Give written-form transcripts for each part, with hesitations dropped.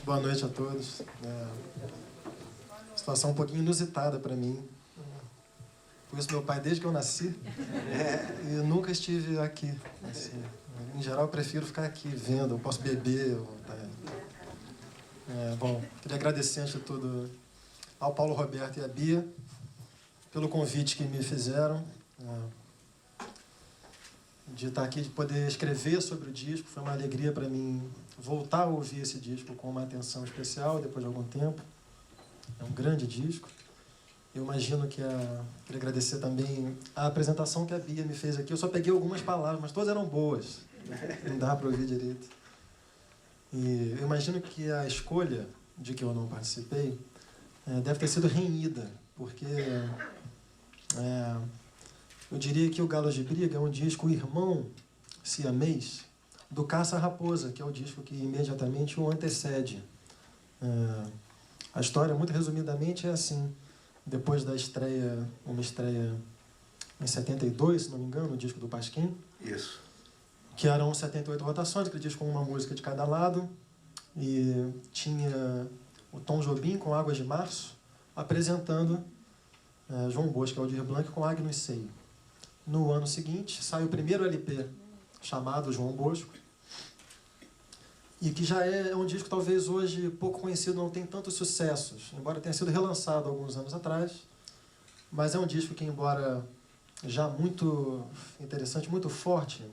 Boa noite a todos. Situação um pouquinho inusitada para mim. Conheço meu pai desde que eu nasci e nunca estive aqui. Assim, em geral, eu prefiro ficar aqui vendo, eu posso beber. Bom, queria agradecer, antes de tudo, ao Paulo Roberto e à Bia pelo convite que me fizeram de estar aqui, de poder escrever sobre o disco. Foi uma alegria para mim voltar a ouvir esse disco com uma atenção especial depois de algum tempo. É um grande disco. Eu imagino que queria agradecer também a apresentação que a Bia me fez aqui. Eu só peguei algumas palavras, mas todas eram boas. Não dá para ouvir direito. E eu imagino que a escolha de que eu não participei deve ter sido renhida, porque eu diria que o Galos de Briga é um disco irmão siamês do Caça Raposa, que é o disco que imediatamente o antecede. A história, muito resumidamente, é assim. Depois da estreia, uma estreia em 72, se não me engano, o disco do Pasquim. Isso. Que eram 78 rotações, aquele disco com uma música de cada lado. E tinha o Tom Jobim com Águas de Março, apresentando João Bosco e Aldir Blanc com Agnus Sei. No ano seguinte, sai o primeiro LP, chamado João Bosco, e que já é um disco talvez hoje pouco conhecido, não tem tantos sucessos, embora tenha sido relançado alguns anos atrás, mas é um disco que, embora já muito interessante, muito forte,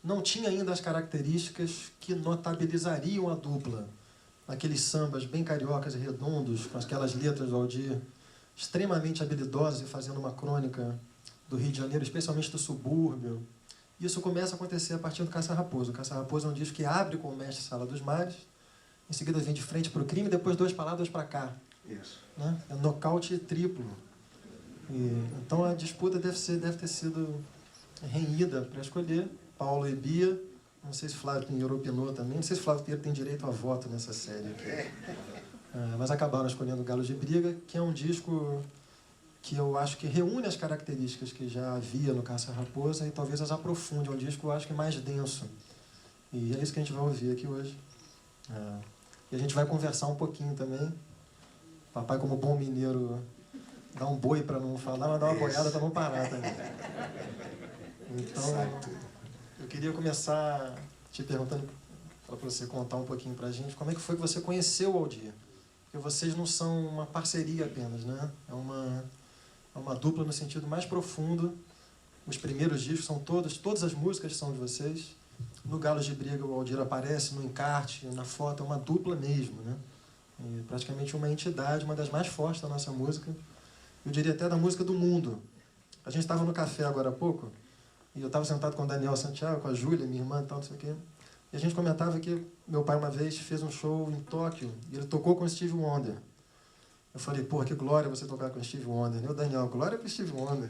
não tinha ainda as características que notabilizariam a dupla. Aqueles sambas bem cariocas e redondos, com aquelas letras do Aldir extremamente habilidosas e fazendo uma crônica do Rio de Janeiro, especialmente do subúrbio. Isso começa a acontecer a partir do Caça Raposa. O Caça Raposa é um disco que abre com o Mestre Sala dos Mares, em seguida vem de frente para o crime, depois dois para lá, dois para cá. Isso. Né? É nocaute triplo. Então a disputa deve ter sido renhida para escolher Paulo e Bia. Não sei se Flávio Pinheiro opinou também. Não sei se Flávio Pinheiro tem direito a voto nessa série aqui. Mas acabaram escolhendo Galos de Briga, que é um disco que eu acho que reúne as características que já havia no Caça Raposa e talvez as aprofunde. É um disco, eu acho que mais denso. E é isso que a gente vai ouvir aqui hoje. E a gente vai conversar um pouquinho também. Papai, como bom mineiro, dá um boi para não falar, mas dá uma boiada para não parar também. Então, eu queria começar te perguntando, para você contar um pouquinho para a gente, como é que foi que você conheceu o Aldir? Porque vocês não são uma parceria apenas, né? É uma dupla no sentido mais profundo. Os primeiros discos são todas as músicas são de vocês. No Galos de Briga o Aldir aparece no encarte, na foto, é uma dupla mesmo, né? E praticamente uma entidade, uma das mais fortes da nossa música. Eu diria até da música do mundo. A gente estava no café agora há pouco, e eu estava sentado com o Daniel Santiago, com a Júlia, minha irmã e tal, não sei o quê. E a gente comentava que meu pai uma vez fez um show em Tóquio, e ele tocou com o Stevie Wonder. Eu falei, porra, que glória você tocar com o Stevie Wonder. E o Daniel, glória pro Stevie Wonder.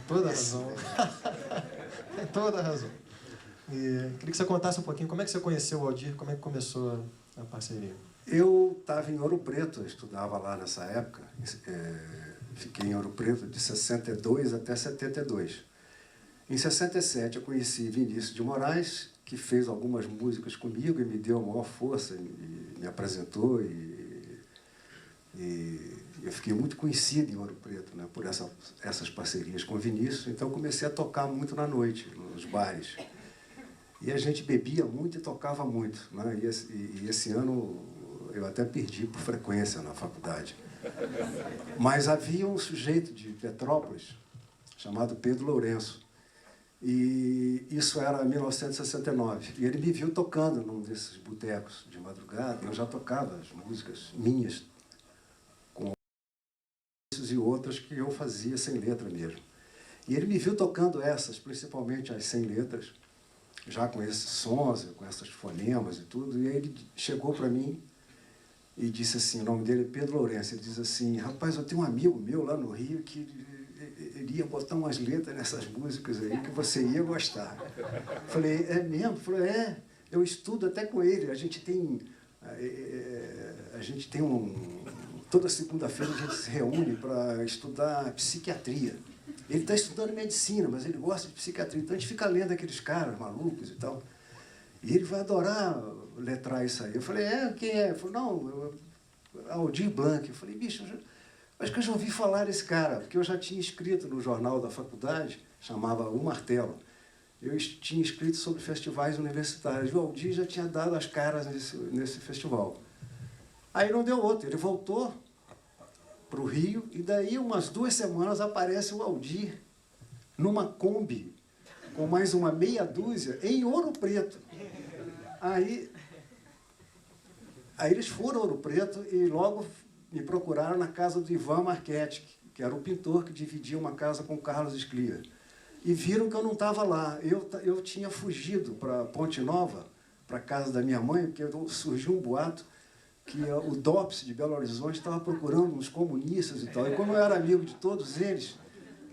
Toda a razão. Tem toda a razão. E queria que você contasse um pouquinho como é que você conheceu o Aldir, como é que começou a parceria. Eu estava em Ouro Preto, eu estudava lá nessa época. Fiquei em Ouro Preto de 62 até 72. Em 67 eu conheci Vinícius de Moraes, que fez algumas músicas comigo e me deu a maior força, e me apresentou, e eu fiquei muito conhecido em Ouro Preto, né, por essas parcerias com o Vinícius. Então comecei a tocar muito na noite, nos bares. E a gente bebia muito e tocava muito, né? E esse ano eu até perdi por frequência na faculdade. Mas havia um sujeito de Petrópolis, chamado Pedro Lourenço, e isso era em 1969. E ele me viu tocando num desses botecos de madrugada, e eu já tocava as músicas minhas, com e outras que eu fazia sem letra mesmo. E ele me viu tocando essas, principalmente as sem letras, já com esses sons, com esses fonemas e tudo, e aí ele chegou para mim e disse assim, o nome dele é Pedro Lourenço, ele diz assim, rapaz, eu tenho um amigo meu lá no Rio que ele ia botar umas letras nessas músicas aí que você ia gostar. Falei, é mesmo? Ele falou, eu estudo até com ele, a gente tem toda segunda-feira a gente se reúne para estudar psiquiatria. Ele está estudando medicina, mas ele gosta de psiquiatria, então a gente fica lendo aqueles caras malucos e tal. E ele vai adorar letrar isso aí. Eu falei, quem é? Ele falou, não, Aldir Blanc. Eu falei, bicho, acho que eu já ouvi falar desse cara, porque eu já tinha escrito no jornal da faculdade, chamava O Martelo. Eu tinha escrito sobre festivais universitários. O Aldir já tinha dado as caras nesse festival. Aí não deu outro, ele voltou para o Rio, e daí, umas 2 semanas, aparece o Aldir numa Kombi, com mais uma meia dúzia, em Ouro Preto. Aí eles foram a Ouro Preto e logo me procuraram na casa do Ivan Marchetti, que era o pintor que dividia uma casa com o Carlos Esclia. E viram que eu não estava lá. Eu tinha fugido para Ponte Nova, para a casa da minha mãe, porque surgiu um boato que o DOPS de Belo Horizonte estava procurando uns comunistas e tal. E como eu era amigo de todos eles,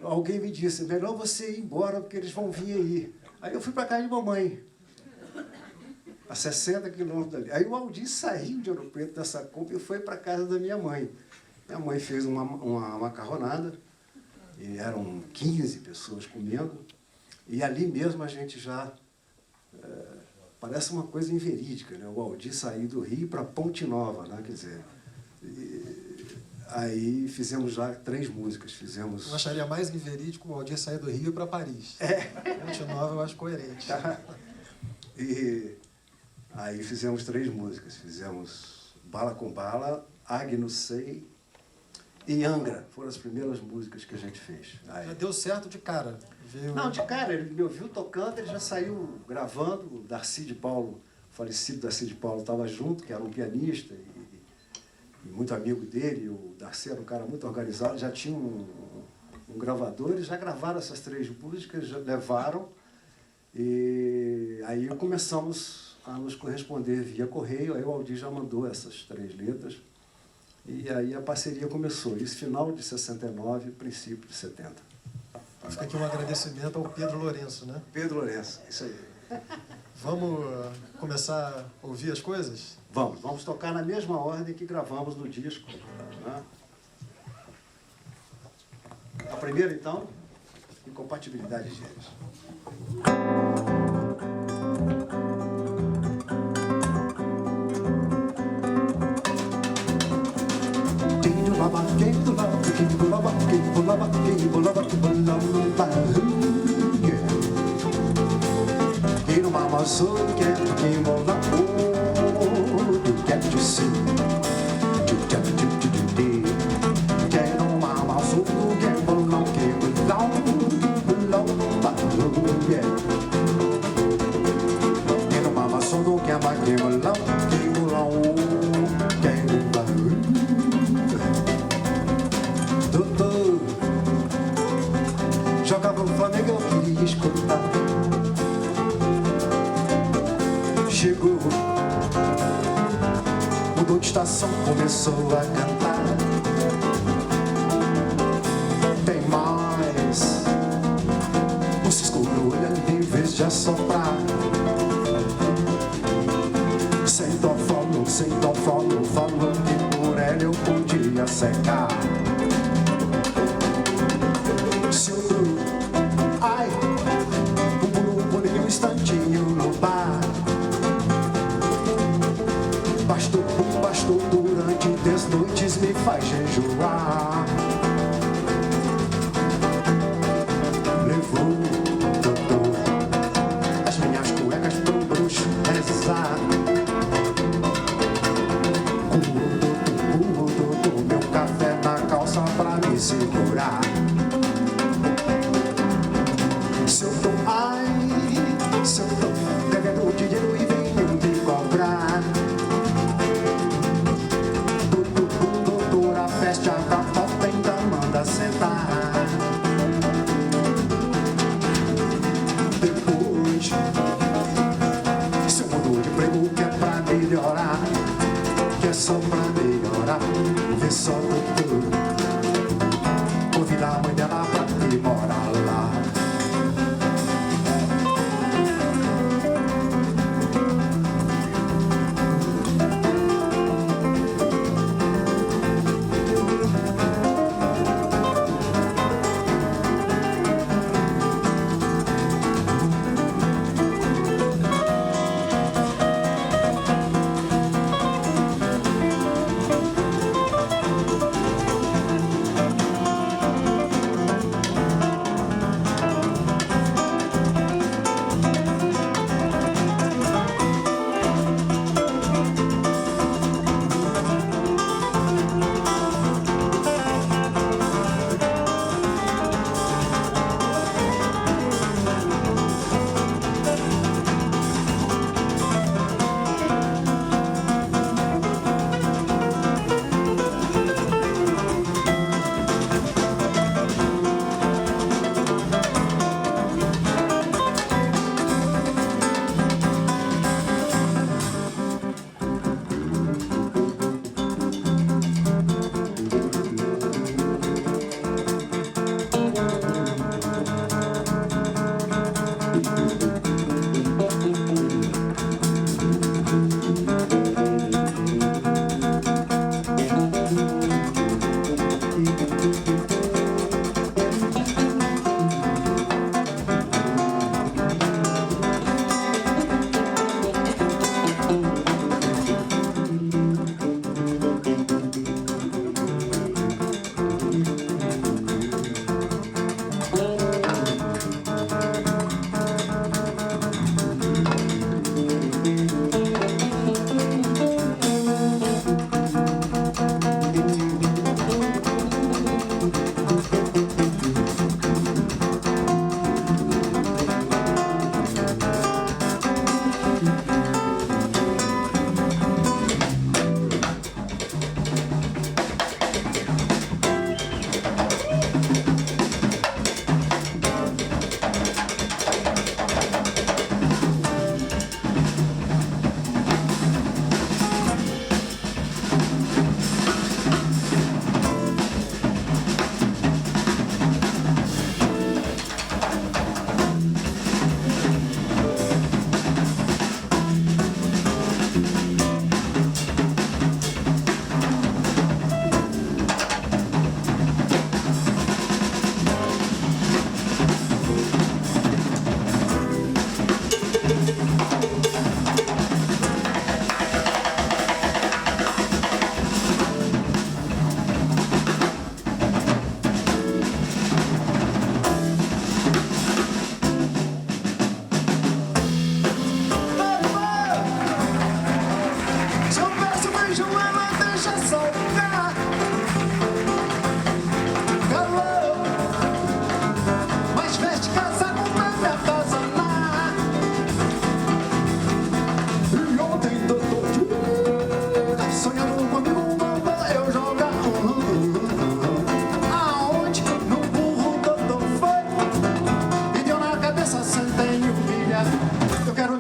alguém me disse, melhor você ir embora, porque eles vão vir aí. Aí eu fui para a casa de mamãe, a 60 quilômetros dali. Aí o Aldir saiu de Ouro Preto dessa compra e foi para a casa da minha mãe. Minha mãe fez uma macarronada, e eram 15 pessoas comendo, e ali mesmo a gente já... parece uma coisa inverídica, né? O Aldir sair do Rio para Ponte Nova, né? Quer dizer... Aí fizemos já 3 músicas. Fizemos... Eu acharia mais inverídico o Aldir sair do Rio para Paris. Ponte Nova eu acho coerente. E aí fizemos 3 músicas. Fizemos Bala com Bala, Agnus Sei e Angra. Foram as primeiras músicas que a gente fez. Aí... Já deu certo de cara. Veio... Não, de cara. Ele me ouviu tocando, ele já saiu gravando. O Darcy de Paulo, o falecido Darcy de Paulo, estava junto, que era um pianista e muito amigo dele. O Darcy era um cara muito organizado, já tinha um gravador, eles já gravaram essas 3 músicas, já levaram, e aí começamos a nos corresponder via correio. Aí o Aldir já mandou essas 3 letras, e aí a parceria começou, isso final de 69, princípio de 70. Fica aqui um agradecimento ao Pedro Lourenço, né? Pedro Lourenço, isso aí. Vamos começar a ouvir as coisas? Vamos tocar na mesma ordem que gravamos no disco, né? A primeira, então, Incompatibilidade de Gêneros. So get the game on the board, you get to see. Get on my soul, get along, get along, yeah. Get on my soul, get my game along, get along, get along. Doutor, jogava o Flamengo, eu queria escutar. Chegou, mudou de estação, começou a cantar. Tem mais, o cisco no olho em vez de assoprar. Sem dó falou que por ela eu podia secar. Se eu dou, ai, pulei um instantinho no bar. Bastou durante 10 noites, me faz jejuar. Levou, doutor, as minhas cuecas pro bruxo rezar. O doutor, meu café na calça pra me segurar. Se eu tô devendo dinheiro e venho me cobrar. Doutora, feste a porta, ainda manda sentar. Depois, se eu mudou de emprego, que é pra melhorar, que é só pra melhorar, vê só, doutor, convidar a mãe dela pra ir morar lá.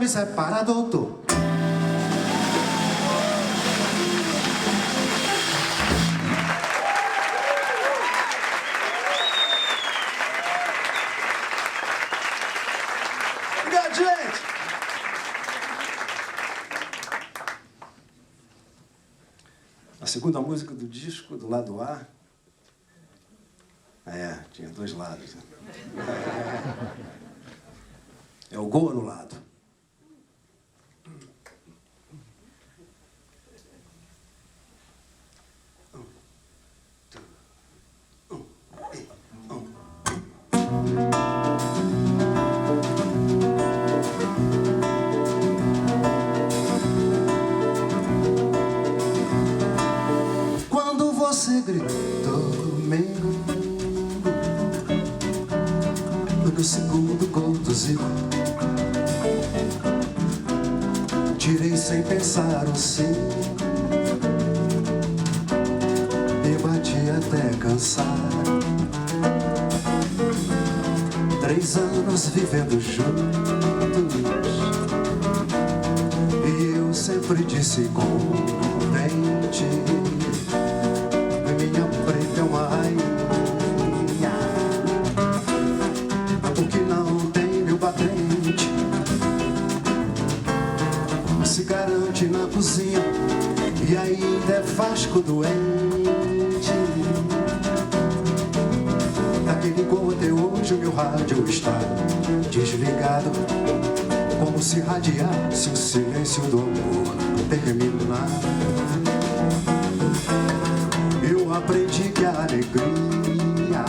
Separa, doutor. Obrigado, gente. A segunda música do disco, do lado A. Tinha dois lados. É o Gol Anulado. Você gritou comigo no segundo gol do Zico. Tirei sem pensar o sim e bati até cansar. 3 anos vivendo juntos e eu sempre disse contente: minha preta é uma rainha, porque não tem meu batente. Se garante na cozinha e ainda é Vasco doente. Daquele gol até hoje o meu rádio está desligado, como se radiasse o silêncio do amor terminado. Eu aprendi que a alegria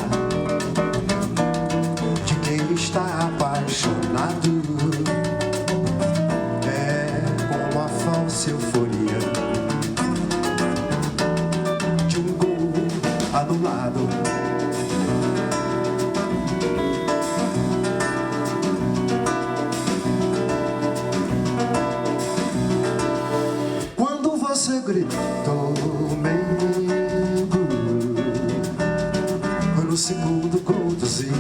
de quem está apaixonado é como a falsa euforia de um gol anulado. Quando você gritou no segundo gol do Zico,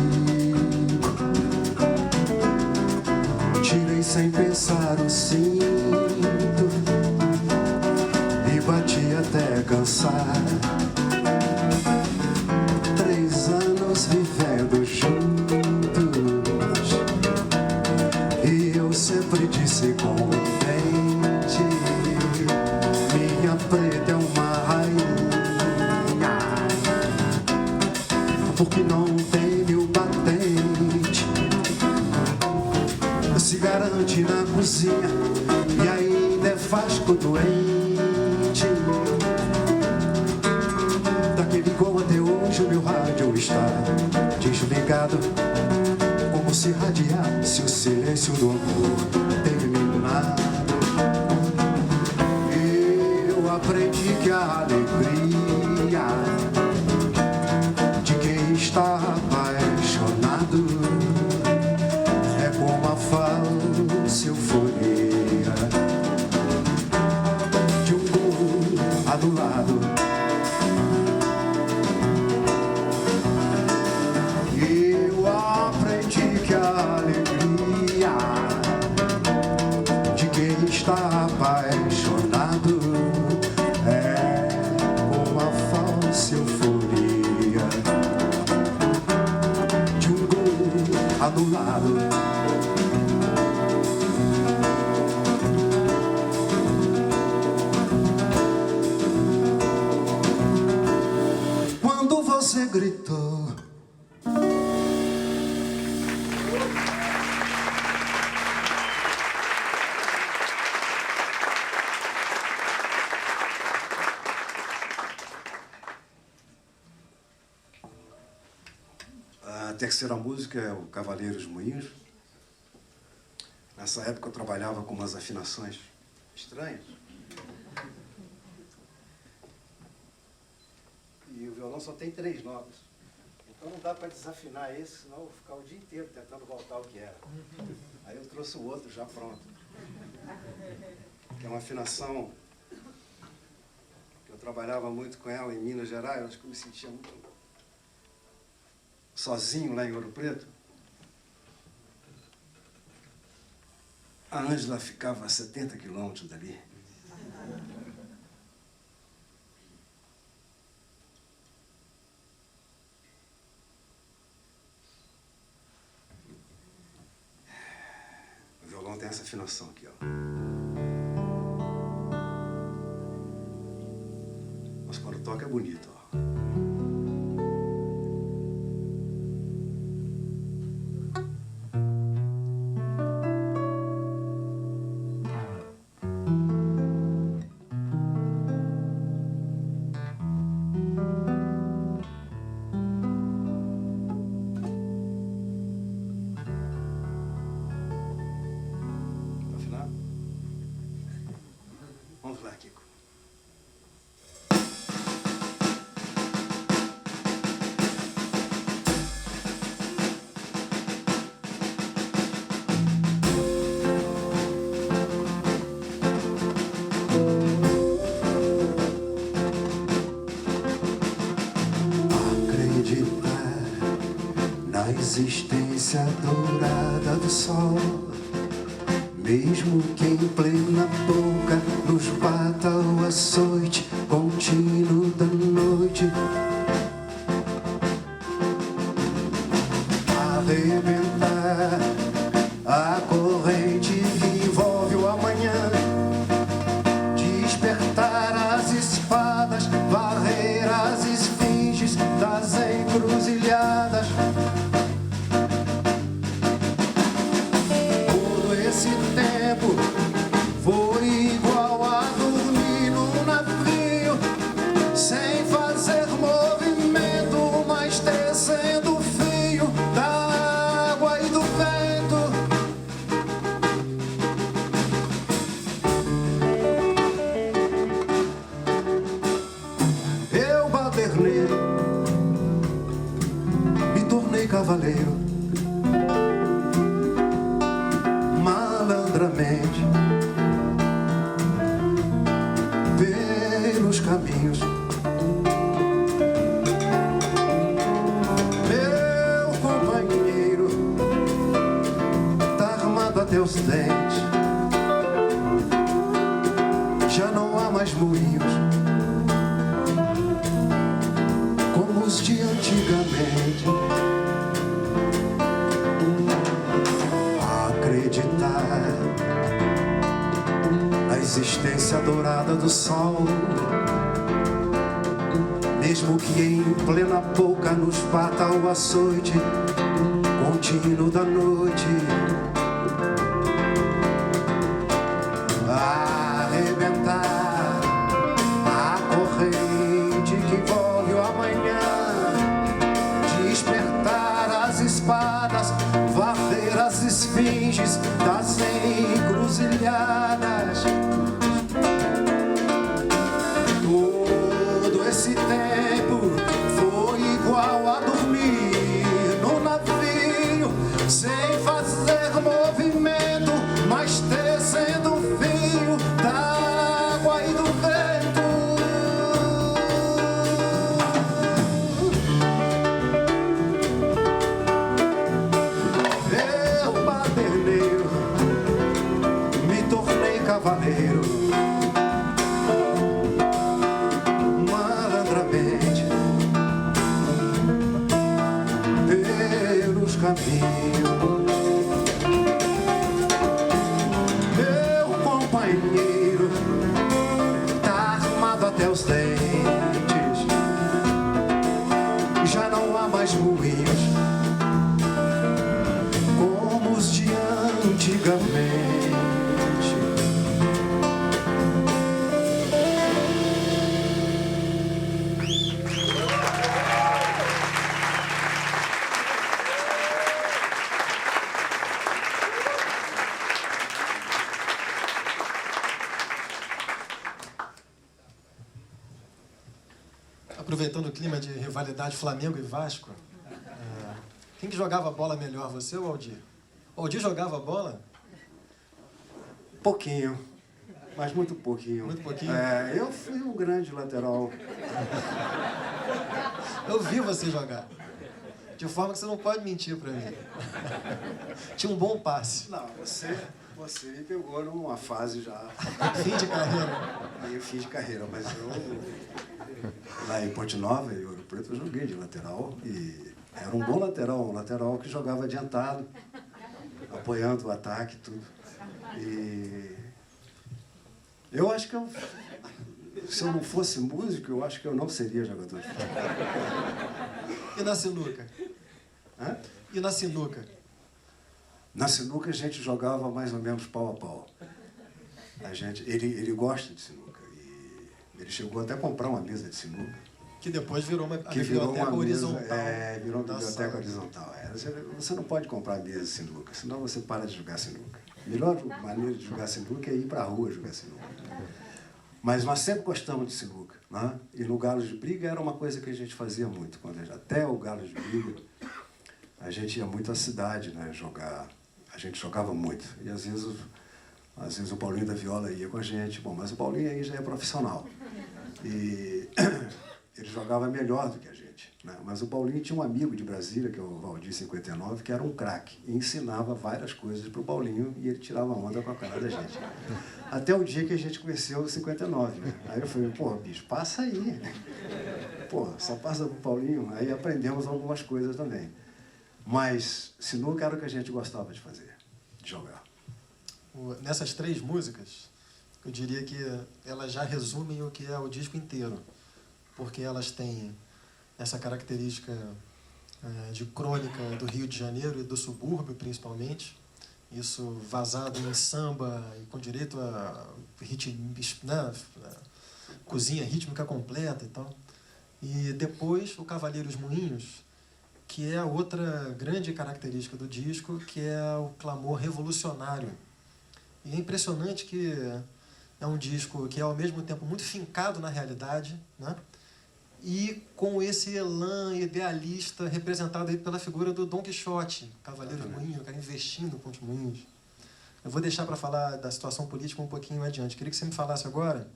tirei sem pensar o cinto e bati até cansar. 3 anos vivendo juntos e eu sempre disse contente: minha preta é uma rainha, porque não tem meu batente. Se garante na cozinha e ainda é Vasco doente. Daquele gol até hoje o meu rádio está desligado, como se radiasse o silêncio do amor terminado. a alegria de quem está apaixonado é como a falsa euforia de um gol adulado. Eu aprendi que a alegria de quem está apaixonado é como a falsa euforia de um gol anulado. Quando você gritou, a terceira música é o Cavaleiros Moinhos. Nessa época eu trabalhava com umas afinações estranhas. E o violão só tem 3 notas. Então não dá para desafinar esse, senão eu vou ficar o dia inteiro tentando voltar ao que era. Aí eu trouxe o outro já pronto. Que é uma afinação que eu trabalhava muito com ela em Minas Gerais. Eu acho que eu me sentia muito sozinho lá em Ouro Preto. A Ângela ficava a 70 quilômetros dali. O violão tem essa afinação aqui, ó. Mas quando toca é bonito, ó. Vamos lá, Kiko. Acreditar na existência dourada do sol, mesmo que em plena boca nos bata o açoite contínuo da noite. Arrebentar a corrente que envolve o amanhã, despertar as espadas, varrer as esfinges das encruzilhadas. Esse tempo foi igual a dormir num navio, sem fazer movimento, mas tecendo o fio da água e do vento. Eu, baderneiro, me tornei cavaleiro. Pelos caminhos, meu companheiro tá armado até os dentes. Já não há mais moinhos como os de antigamente. Acreditar na existência dourada do sol, mesmo que em plena boca nos bata o açoite contínuo da noite. Arrebentar a corrente que envolve o amanhã, despertar as espadas, varrer as esfinges das encruzilhadas. cavaleiro, malandramente pelos caminhos. Meu companheiro tá armado até os dentes, já não há mais moinhos como os de antigamente. Aproveitando o clima de rivalidade Flamengo e Vasco, quem que jogava bola melhor, você ou o Aldir? O Aldir jogava bola? Pouquinho, mas muito pouquinho. Muito pouquinho? Eu fui um grande lateral. Eu vi você jogar. De forma que você não pode mentir pra mim. Tinha um bom passe. Não, você me pegou numa fase já... Fim de carreira. Meio fim de carreira, mas eu... Lá em Ponte Nova, em Ouro Preto, eu joguei de lateral e era um bom lateral, um lateral que jogava adiantado, apoiando o ataque e tudo. E eu acho que se eu não fosse músico, eu acho que eu não seria jogador de futebol. E na sinuca? Hã? E na sinuca? Na sinuca a gente jogava mais ou menos pau a pau. Ele gosta de sinuca. Ele chegou até a comprar uma mesa de sinuca. Que depois virou uma biblioteca horizontal. Virou uma biblioteca horizontal. Você não pode comprar mesa de sinuca, senão você para de jogar sinuca. A melhor maneira de jogar sinuca é ir para a rua jogar sinuca. Mas nós sempre gostamos de sinuca, né? E no Galo de Briga era uma coisa que a gente fazia muito. Até o Galo de Briga, a gente ia muito à cidade, né, jogar. A gente jogava muito. E às vezes o Paulinho da Viola ia com a gente. Bom, mas o Paulinho aí já é profissional. E ele jogava melhor do que a gente, né? Mas o Paulinho tinha um amigo de Brasília, que é o Valdir 59, que era um craque. E ensinava várias coisas para o Paulinho e ele tirava onda com a cara da gente. Até o dia que a gente conheceu o 59, né? Aí eu falei, pô, bicho, passa aí. Pô, só passa pro Paulinho. Aí aprendemos algumas coisas também. Mas sinuca era o que a gente gostava de fazer, de jogar. Nessas 3 músicas, eu diria que elas já resumem o que é o disco inteiro, porque elas têm essa característica de crônica do Rio de Janeiro e do subúrbio, principalmente, isso vazado em samba e com direito a cozinha rítmica completa e tal. E depois o Cavaleiros Moinhos, que é a outra grande característica do disco, que é o clamor revolucionário. E é impressionante que é um disco que é ao mesmo tempo muito fincado na realidade, né? E com esse elan idealista representado aí pela figura do Dom Quixote, Cavaleiros Moinhos, o cara investindo com os moinhos. Eu vou deixar para falar da situação política um pouquinho adiante. Queria que você me falasse agora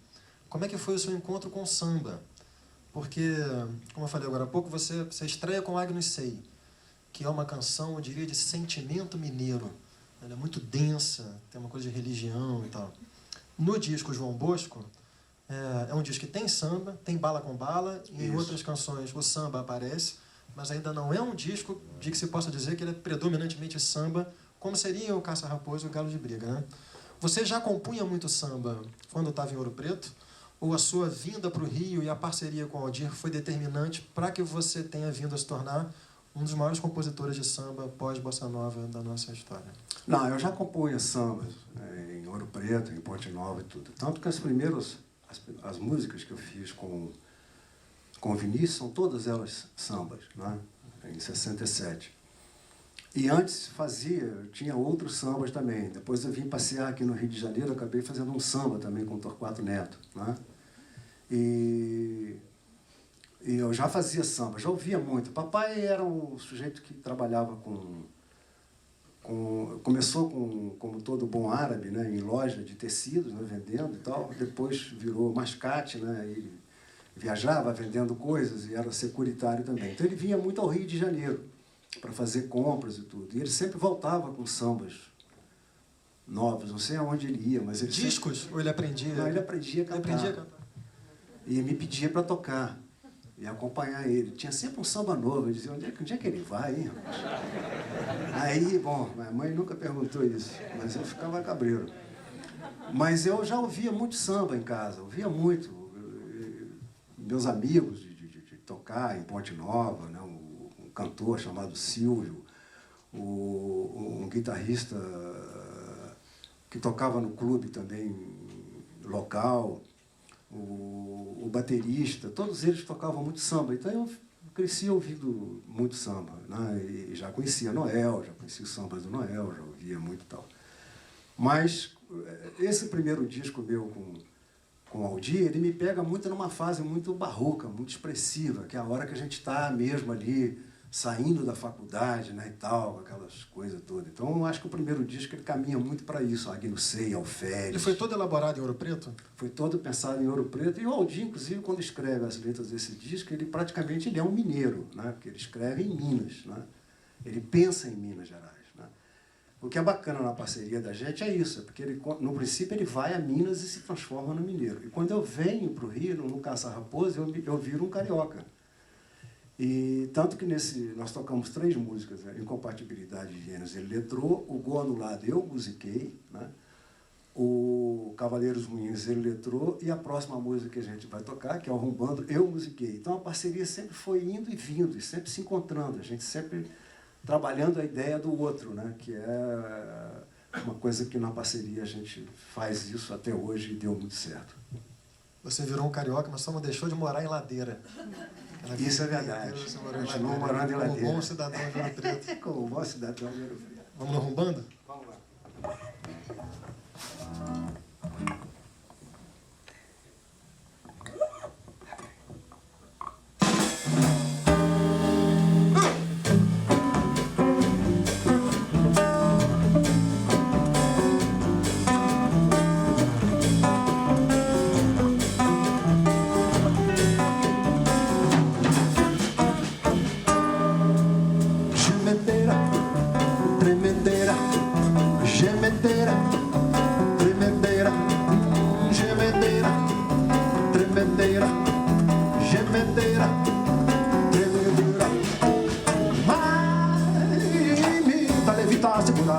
como é que foi o seu encontro com o samba. Porque, como eu falei agora há pouco, você estreia com Agnus Sei, que é uma canção, eu diria, de sentimento mineiro. Ela é muito densa, tem uma coisa de religião e tal. No disco João Bosco, é um disco que tem samba, tem bala com bala, e em outras canções o samba aparece, mas ainda não é um disco de que se possa dizer que ele é predominantemente samba, como seria o Caça Raposo e o Galo de Briga, né? Você já compunha muito samba quando estava em Ouro Preto? Ou a sua vinda para o Rio e a parceria com o Aldir foi determinante para que você tenha vindo a se tornar um dos maiores compositores de samba pós-bossa nova da nossa história? Não, eu já compunha sambas em Ouro Preto, em Ponte Nova e tudo. Tanto que as músicas que eu fiz com o Vinícius são todas elas sambas, né? Em 67. E antes tinha outros sambas também. Depois eu vim passear aqui no Rio de Janeiro, acabei fazendo um samba também com o Torquato Neto, né? E eu já fazia samba, já ouvia muito. Papai era um sujeito que trabalhava começou como todo bom árabe, né, em loja de tecidos, né, vendendo e tal. Depois virou mascate, né, e viajava vendendo coisas e era securitário também. Então ele vinha muito ao Rio de Janeiro para fazer compras e tudo. E ele sempre voltava com sambas novos, não sei aonde ele ia, mas ele Discos? sempre... Ou ele aprendia? Não, ele aprendia a cantar. Ele aprendia a cantar. E me pedia para tocar e acompanhar ele. Tinha sempre um samba novo. Eu dizia, onde é que ele vai, hein? Aí, bom, minha mãe nunca perguntou isso, mas eu ficava cabreiro. Mas eu já ouvia muito samba em casa, ouvia muito. Meus amigos de tocar em Ponte Nova, né? Um cantor chamado Silvio, um guitarrista que tocava no clube também local, o baterista, todos eles tocavam muito samba. Então eu cresci ouvindo muito samba, né? E já conhecia Noel, já conhecia os sambas do Noel, já ouvia muito e tal. Mas esse primeiro disco meu com o Aldir, ele me pega muito numa fase muito barroca, muito expressiva, que é a hora que a gente está mesmo ali, saindo da faculdade, né, e tal, aquelas coisas todas. Então, eu acho que o primeiro disco ele caminha muito para isso, Agnusei, Alferes. Ele foi todo elaborado em Ouro Preto? Foi todo pensado em Ouro Preto. E o Aldir, inclusive, quando escreve as letras desse disco, ele praticamente ele é um mineiro, né, porque ele escreve em Minas, né? Ele pensa em Minas Gerais. Né? O que é bacana na parceria da gente é isso, porque ele, no princípio ele vai a Minas e se transforma no mineiro. E quando eu venho para o Rio, no Caça-Raposa, eu viro um carioca. E tanto que nós tocamos 3 músicas, né? Incompatibilidade de Gêneros, ele letrou, o Gol Anulado eu musiquei, né? O Cavaleiros Ruins ele letrou, e a próxima música que a gente vai tocar, que é o Rumbando, eu musiquei. Então a parceria sempre foi indo e vindo, e sempre se encontrando, a gente sempre trabalhando a ideia do outro, né? Que é uma coisa que na parceria a gente faz isso até hoje e deu muito certo. Você virou um carioca, mas só não deixou de morar em Ladeira. Isso é verdade. Continuou morando em Ladeira. Como bom cidadão de Ouro Preto. Como bom cidadão de Ouro Preto. Vamos no Rumbando? Vamos lá.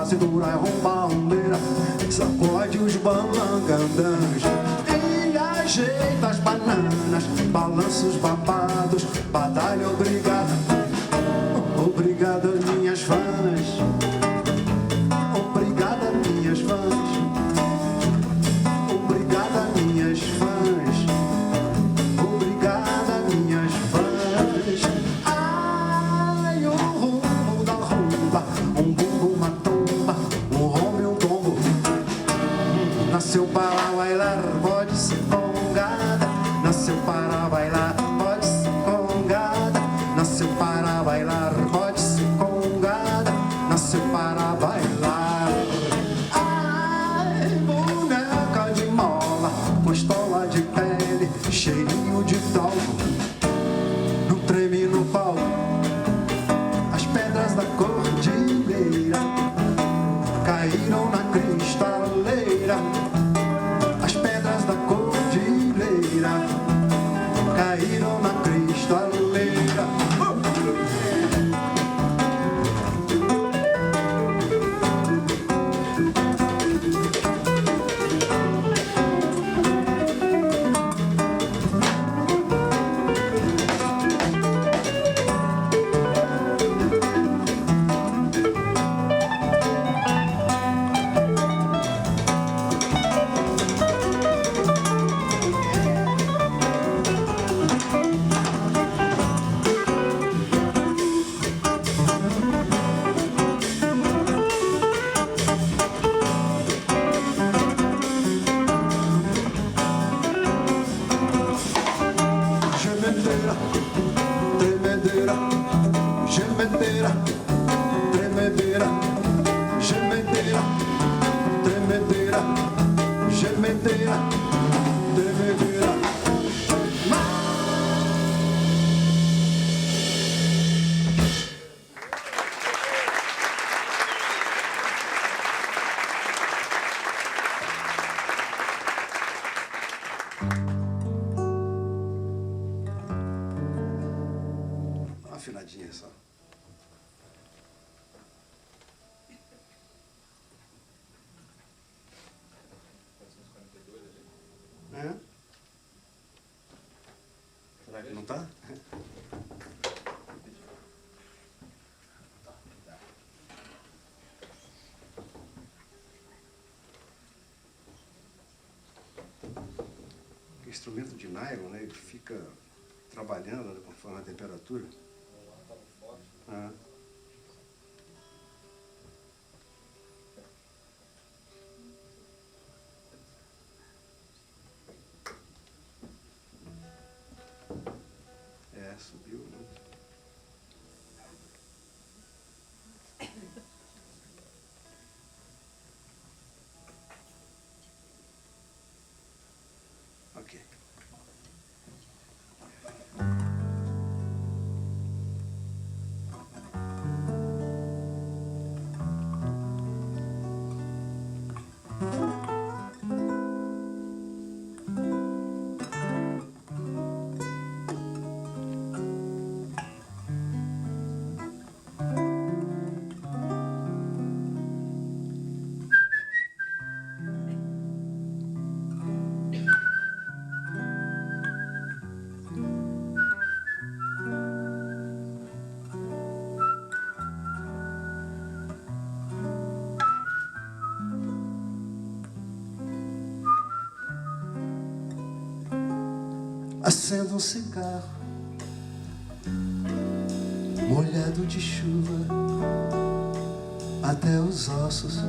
Segura é rombandeira, sacode os balangandãs, ele ajeita as bananas, balança os babados, batalha obrigada, obrigada minhas fãs, obrigada minhas fãs, obrigada minhas fãs, obrigada minhas fãs. Ai, o rumo da rumba, um bumbo matou. Nasceu para bailar, pode ser congada. Nasceu para bailar, pode ser congada. Nasceu para bailar, pode ser congada. Nasceu para bailar. Ai, boneca de mola, com estola de pele, cheirinho de talco. Não treme no palco. As pedras da cordilheira caíram na cristaleira. As pedras da cordilheira caíram na cristaleira. Tremedeira, gemedeira, tremedeira, gemedeira, tremedeira, gemedeira, tremedeira. Uma afinadinha só. É? Será que não tá? O instrumento de nylon, né, ele fica trabalhando, né, conforme a temperatura. Ah. É, subiu, né? Ok. Acendo um cigarro molhado de chuva até os ossos.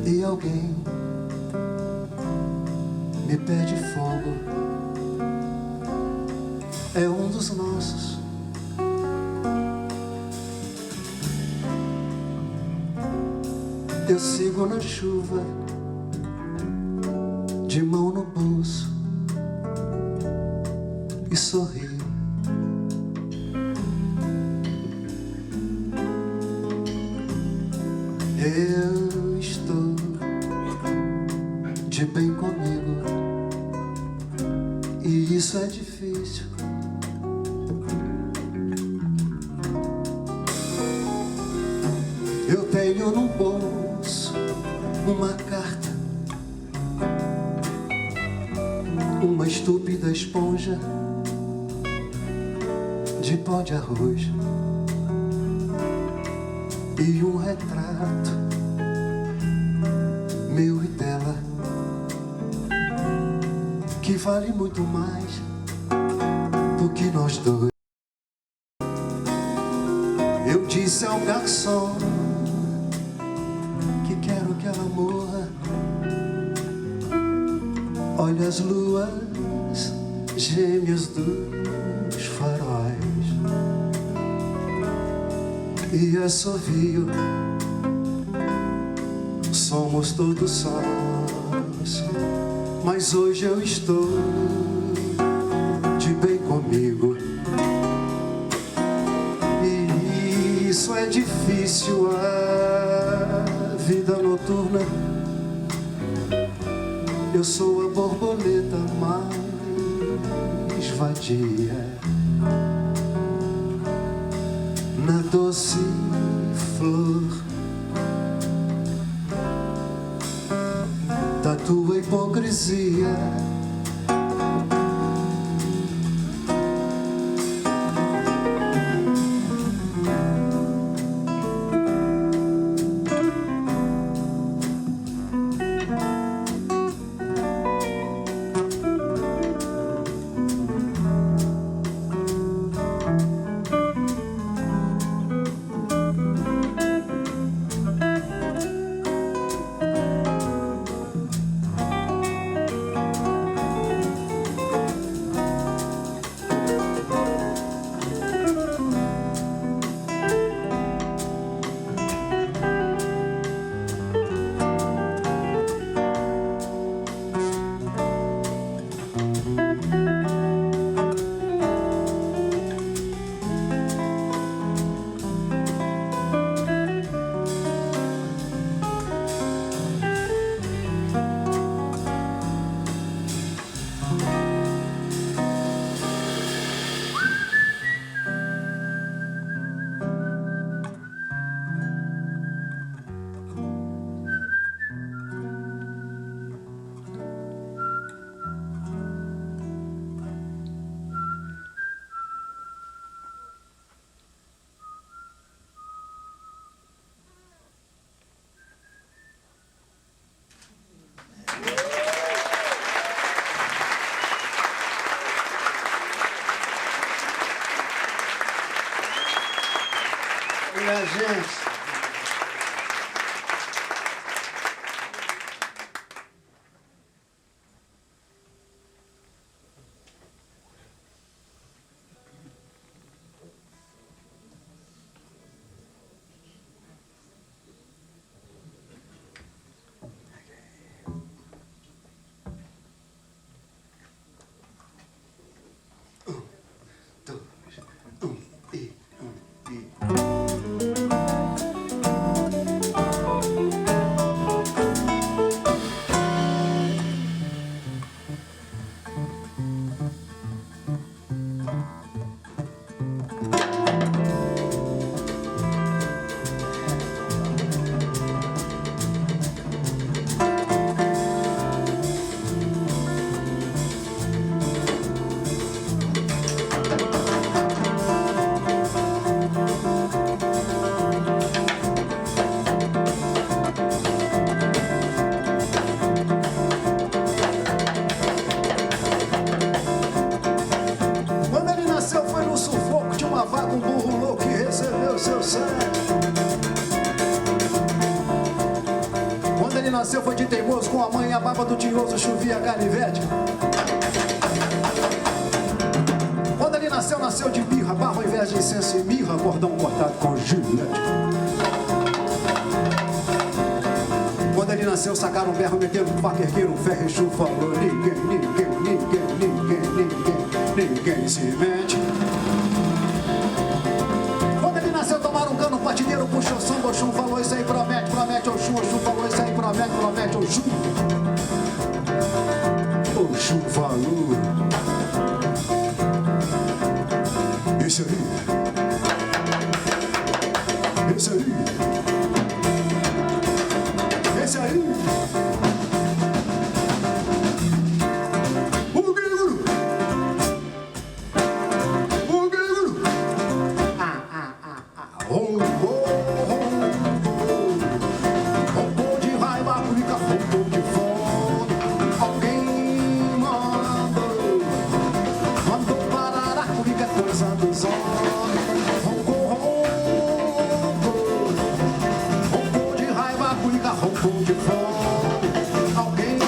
E alguém me pede fogo. É um dos nossos. Eu sigo na chuva, de mão no bolso, e sorrio. Eu estou de bem comigo, e isso é difícil. Eu tenho no bolso uma carta, uma estúpida esponja de pó de arroz e um retrato meu e dela, que vale muito mais do que nós dois. Eu disse ao garçom que quero que ela morra. Olha as luas gêmeas dos faróis e assovio. Somos todos sós, mas hoje eu estou de bem comigo. E isso é difícil, a vida noturna. Eu sou a borboleta mais vadia na doce flor da tua hipocrisia. nasceu foi de teimoso, com a mãe a baba do tinhoso, chovia canivete. Quando ele nasceu, nasceu de birra, barro ao invés de incenso e mirra, cordão cortado com gilete. Quando ele nasceu, sacaram um berro, meteram um paquerqueiro, um ferro e chu falou: ninguém se mete. Quando ele nasceu, tomaram um cano, patineiro puxou samba, Oxum falou: isso aí promete, promete, Oxum, Oxum falou: isso aí promete, promete, Oxum. Oxum falou: esse aí, esse aí, esse aí. O Guiguru, o Guiguru. Roncou de raiva, cuica, roncou de fome. Alguém mandou parar a cuica, coisa dos homens. Roncou, roncou de raiva, cuica, roncou de fome. Alguém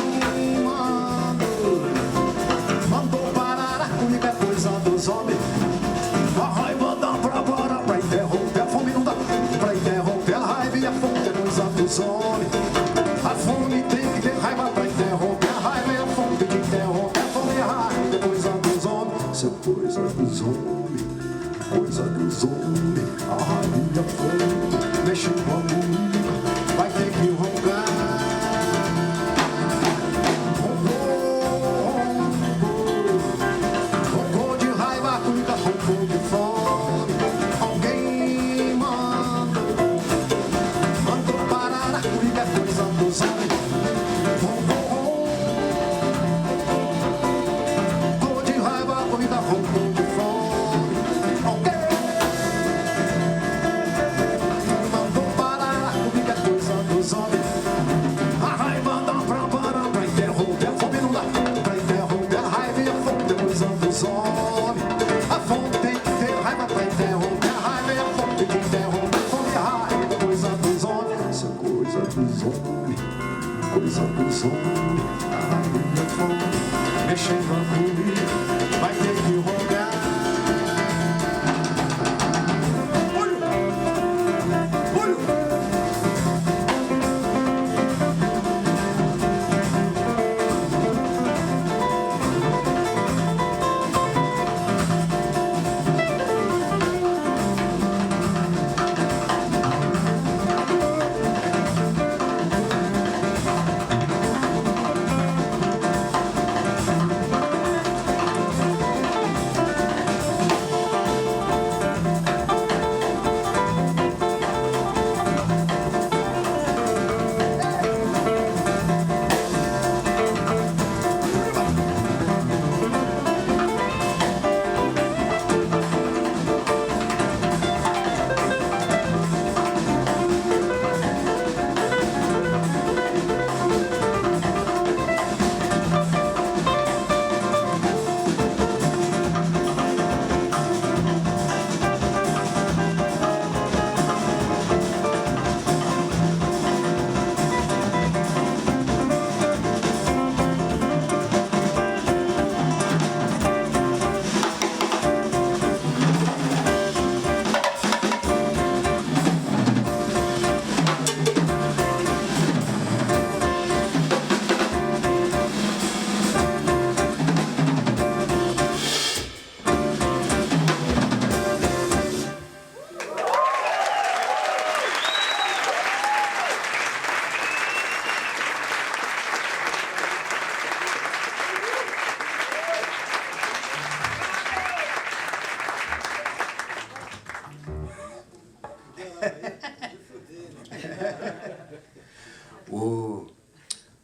mandou parar a cuica, coisa dos homens. A raiva dá pra parar, pra interromper a fome não dá. Pra interromper a raiva e a fome é coisa dos homens. A fome tem que ter raiva pra interromper a raiva e a fome tem que interromper a fome e a raiva é coisa dos homens. Isso é coisa dos homens, coisa dos homens. A raiva e a fome mexendo com a comida, vai ter que roncar. Roncou de raiva, cuica, roncou de fome. Alguém mandou parar a cuica, coisa dos homens. Roncou de raiva, cuica, roncou de fome. Alguém mandou parar a cuica, coisa dos homens. A raiva dá pra parar, pra interromper a fome não dá. Pra interromper a raiva e a fome é coisa dos homens. A fome tem que ter raiva pra interromper a raiva e a fome tem que interromper a fome e a raiva é coisa dos homens. Isso é coisa dos homens, coisa dos homens. A raiva e a fome mexendo a comida, vai ter que rogar. Olho, olho.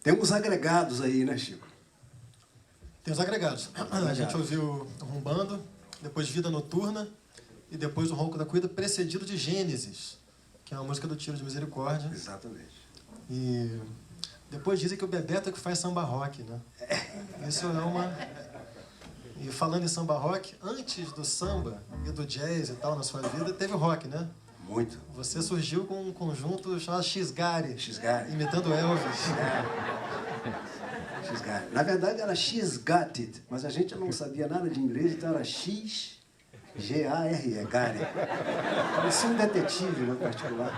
Temos agregados aí, né, Chico? Tem os agregados. A gente ouviu Rumbando, depois Vida Noturna e depois o Ronco da Cuida, precedido de Gênesis, que é uma música do Tiro de Misericórdia. Exatamente. E depois dizem que o Bebeto é que faz samba rock, né? Isso é uma... E falando em samba rock, antes do samba e do jazz e tal na sua vida, teve o rock, né? Muito. Você surgiu com um conjunto chamado X-Gary, X-Gary. imitando Elvis. X-Gary. Na verdade era X-Got-It, mas a gente não sabia nada de inglês, então era X-G-A-R-E, Gary. Parecia um detetive, no particular.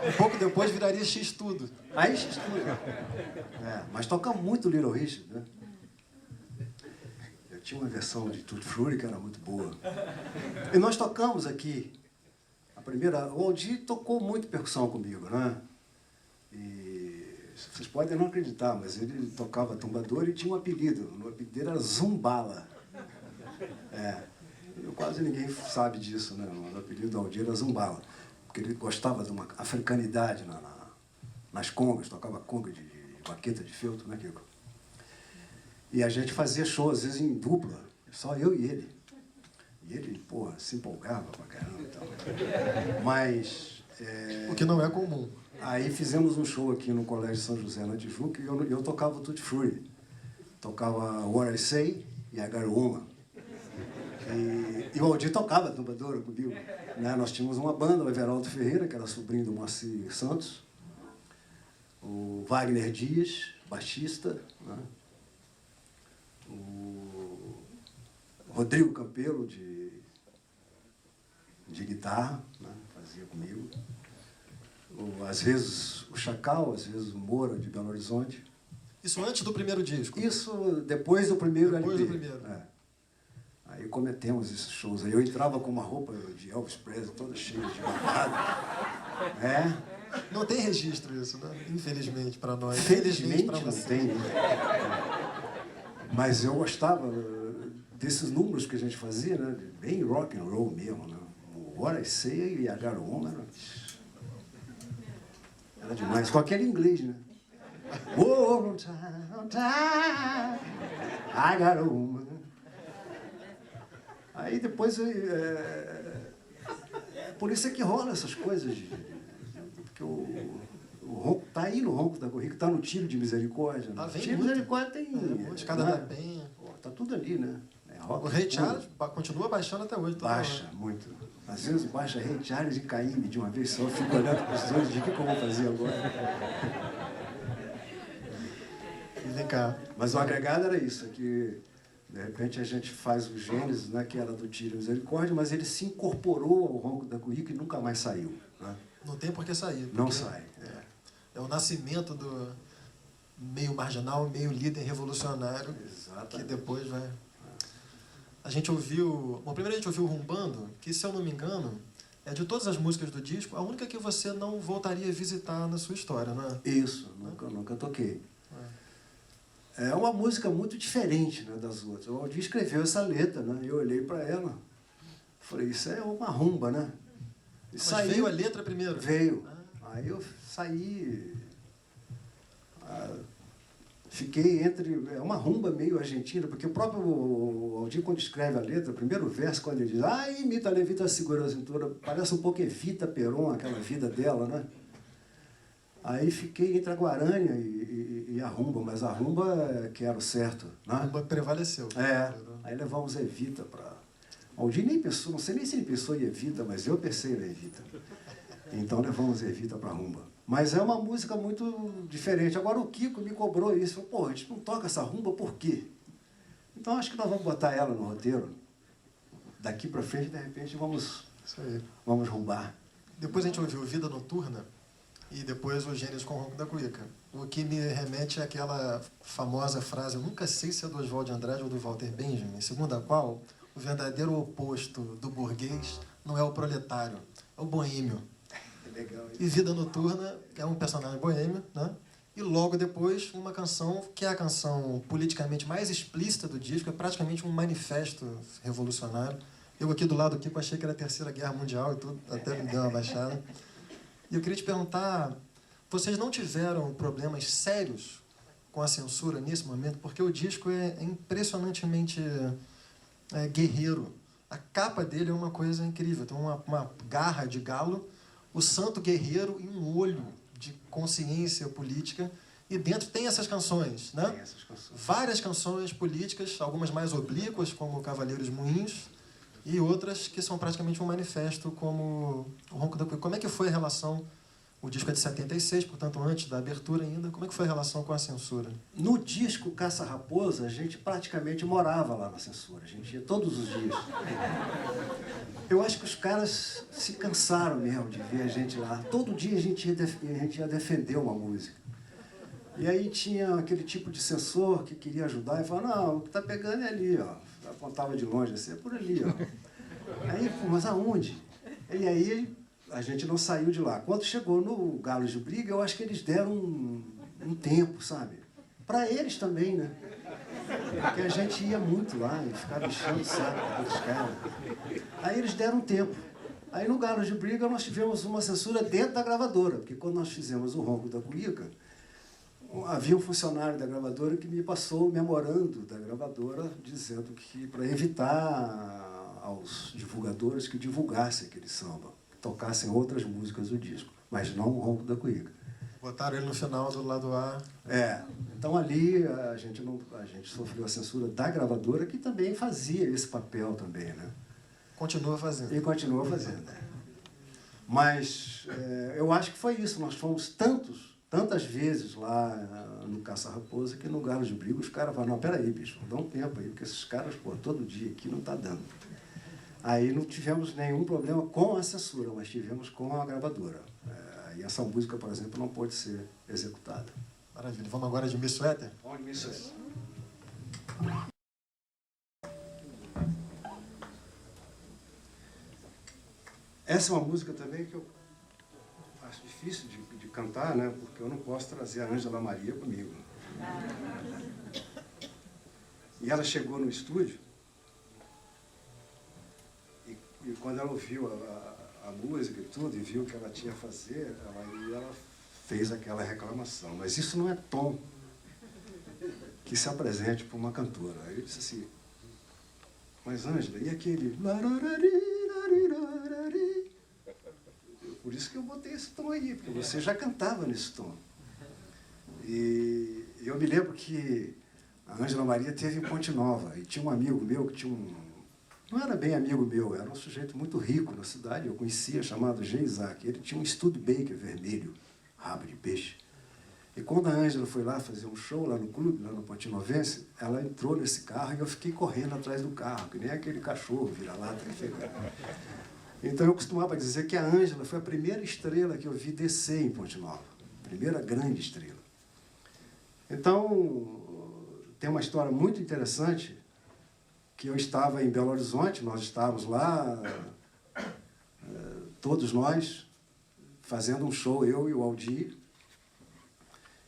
Um pouco depois viraria X-Tudo. Aí X-Tudo. Mas toca muito Little Richard, né? Eu tinha uma versão de Tutti Frutti que era muito boa. E nós tocamos aqui. O Aldir tocou muito percussão comigo, né? E vocês podem não acreditar, mas ele tocava tumbador e tinha um apelido. O apelido dele era Zumbala. Quase ninguém sabe disso, né? O apelido do Aldir era Zumbala. Porque ele gostava de uma africanidade nas congas, tocava conga de baqueta de feltro, né, Kiko? E a gente fazia show, às vezes, em dupla, só eu e ele. E ele, porra, se empolgava pra caramba e tal. Mas... O que não é comum. Aí fizemos um show aqui no Colégio São José, na Tijuca, e eu tocava o Tutti Frutti. Tocava What I Say e I Got Uma. E o Aldir tocava tumbadora comigo. Né? Nós tínhamos uma banda, o Everaldo Ferreira, que era sobrinho do Moacir Santos. O Wagner Dias, baixista. Né? O Rodrigo Campelo, de guitarra, né? Fazia comigo. Às vezes o Chacal, às vezes o Moura, de Belo Horizonte. Isso antes do primeiro disco? Isso depois do primeiro LP. Depois do primeiro. Aí cometemos esses shows. Aí eu entrava com uma roupa de Elvis Presley, toda cheia de babado. Não tem registro isso, né? Infelizmente para nós. Felizmente para não você. tem. Mas eu gostava desses números que a gente fazia, né? Bem rock and roll mesmo, né? O What I Say e a Got Uma era demais. Com aquele inglês, né? Oh, time, I got a woman. Aí depois, por isso é que rola essas coisas, porque o ronco tá aí no Ronco da Corrida, tá no Tiro de Misericórdia. Né? Vem Tiro de Misericórdia tem... Escada da Penha. Tá tudo ali, né? O Ray Charles continua baixando até hoje. Baixa, muito. Às vezes baixa Ray Charles e Caymmi de uma vez só, eu fico olhando para os dois e digo, o que eu vou fazer agora? Vem cá. Mas o agregado era isso, que de repente a gente faz o Gênesis, né, que era do Tiro Misericórdia, mas ele se incorporou ao Ronco da Cuíca e nunca mais saiu. Né? Não tem por que sair. Não sai. É o nascimento do meio marginal, meio líder revolucionário. Exatamente. Que depois vai... A gente ouviu... Bom, primeiro a gente ouviu o Rumbando, que, se eu não me engano, é de todas as músicas do disco, a única que você não voltaria a visitar na sua história, não é? Isso, nunca toquei. É uma música muito diferente, né, das outras. O Aldir escreveu essa letra, né? Eu olhei para ela, falei, isso é uma rumba, né? E Mas saiu, veio a letra primeiro? Veio. Aí eu saí... Fiquei entre... É uma rumba meio argentina, porque o próprio Aldir, quando escreve a letra, o primeiro verso, quando ele diz, imita a Levita segura a cintura, parece um pouco Evita Peron, aquela vida dela, né? Aí fiquei entre a Guarânia e a rumba, mas a rumba que era o certo. Né? A rumba prevaleceu. Aí levamos a Evita para... Aldir nem pensou, não sei nem se ele pensou em Evita, mas eu pensei na Evita. Então levamos a Evita para a rumba. Mas é uma música muito diferente. Agora o Kiko me cobrou isso. Falou, pô, a gente não toca essa rumba por quê? Então acho que nós vamos botar ela no roteiro. Daqui para frente, de repente, vamos rumbar. Depois a gente ouviu Vida Noturna e depois o Gênesis com o Ronco da Cuíca. O que me remete àquela famosa frase, eu nunca sei se é do Oswald de Andrade ou do Walter Benjamin, segundo a qual o verdadeiro oposto do burguês não é o proletário, é o boêmio. Legal, e Vida Noturna é um personagem boêmio, né? E logo depois uma canção que é a canção politicamente mais explícita do disco, é praticamente um manifesto revolucionário. Eu aqui do lado do Kiko achei que era a Terceira Guerra Mundial e tudo, até me deu uma baixada. E eu queria te perguntar, vocês não tiveram problemas sérios com a censura nesse momento? Porque o disco é impressionantemente guerreiro. A capa dele é uma coisa incrível, tem uma garra de galo, o santo guerreiro e um olho de consciência política. E dentro tem essas canções, né? Tem essas canções. Várias canções políticas, algumas mais oblíquas, como Cavaleiros Moinhos, e outras que são praticamente um manifesto, como o Ronco da Cuíca. Como é que foi a relação? O disco é de 76, portanto, antes da abertura ainda. Como é que foi a relação com a censura? No disco Caça Raposa, a gente praticamente morava lá na censura. A gente ia todos os dias. Eu acho que os caras se cansaram mesmo de ver a gente lá. Todo dia a gente ia defender uma música. E aí tinha aquele tipo de censor que queria ajudar e falava, não, o que tá pegando é ali, ó. Apontava de longe assim, é por ali, ó. Aí, pô, mas aonde? E aí a gente não saiu de lá. Quando chegou no Galos de Briga, eu acho que eles deram um tempo, sabe? Para eles também, né? Porque a gente ia muito lá e ficava enchendo o saco daqueles caras. Aí eles deram um tempo. Aí no Galos de Briga nós tivemos uma censura dentro da gravadora, porque quando nós fizemos o Ronco da Cuíca, havia um funcionário da gravadora que me passou o memorando da gravadora dizendo que para evitar aos divulgadores que divulgassem aquele samba, que tocassem outras músicas do disco, mas não o Ronco da Cuíca. Botaram ele no final do lado A. É, então ali a gente sofreu a censura da gravadora, que também fazia esse papel também, né? Continua fazendo. E continua fazendo. Mas eu acho que foi isso, nós fomos tantas vezes lá no Caça-Raposa que no Galos de Briga os caras falaram, não, peraí, bicho, dá um tempo aí, porque esses caras, pô, todo dia aqui não tá dando. Aí não tivemos nenhum problema com a censura, mas tivemos com a gravadora. E essa música, por exemplo, não pôde ser executada. Maravilha. Vamos agora de Miss Suéter? Vamos de Miss Suéter. Essa é uma música também que eu acho difícil de cantar, né? Porque eu não posso trazer a Ângela Maria comigo. E ela chegou no estúdio e quando ela ouviu a música e tudo, e viu o que ela tinha a fazer, ela fez aquela reclamação. Mas isso não é tom que se apresente para uma cantora. Aí eu disse assim, mas Ângela, e aquele... Por isso que eu botei esse tom aí, porque você já cantava nesse tom. E eu me lembro que a Ângela Maria teve em Ponte Nova, e tinha um amigo meu que tinha não era bem amigo meu, era um sujeito muito rico na cidade, eu conhecia, chamado G. Isaac. Ele tinha um Studebaker vermelho, rabo de peixe. E quando a Ângela foi lá fazer um show lá no clube, lá no Pontinovense, ela entrou nesse carro e eu fiquei correndo atrás do carro, que nem aquele cachorro vira-lata que fica. Então eu costumava dizer que a Ângela foi a primeira estrela que eu vi descer em Ponte Nova, primeira grande estrela. Então, tem uma história muito interessante, que eu estava em Belo Horizonte, nós estávamos lá, todos nós, fazendo um show, eu e o Aldir,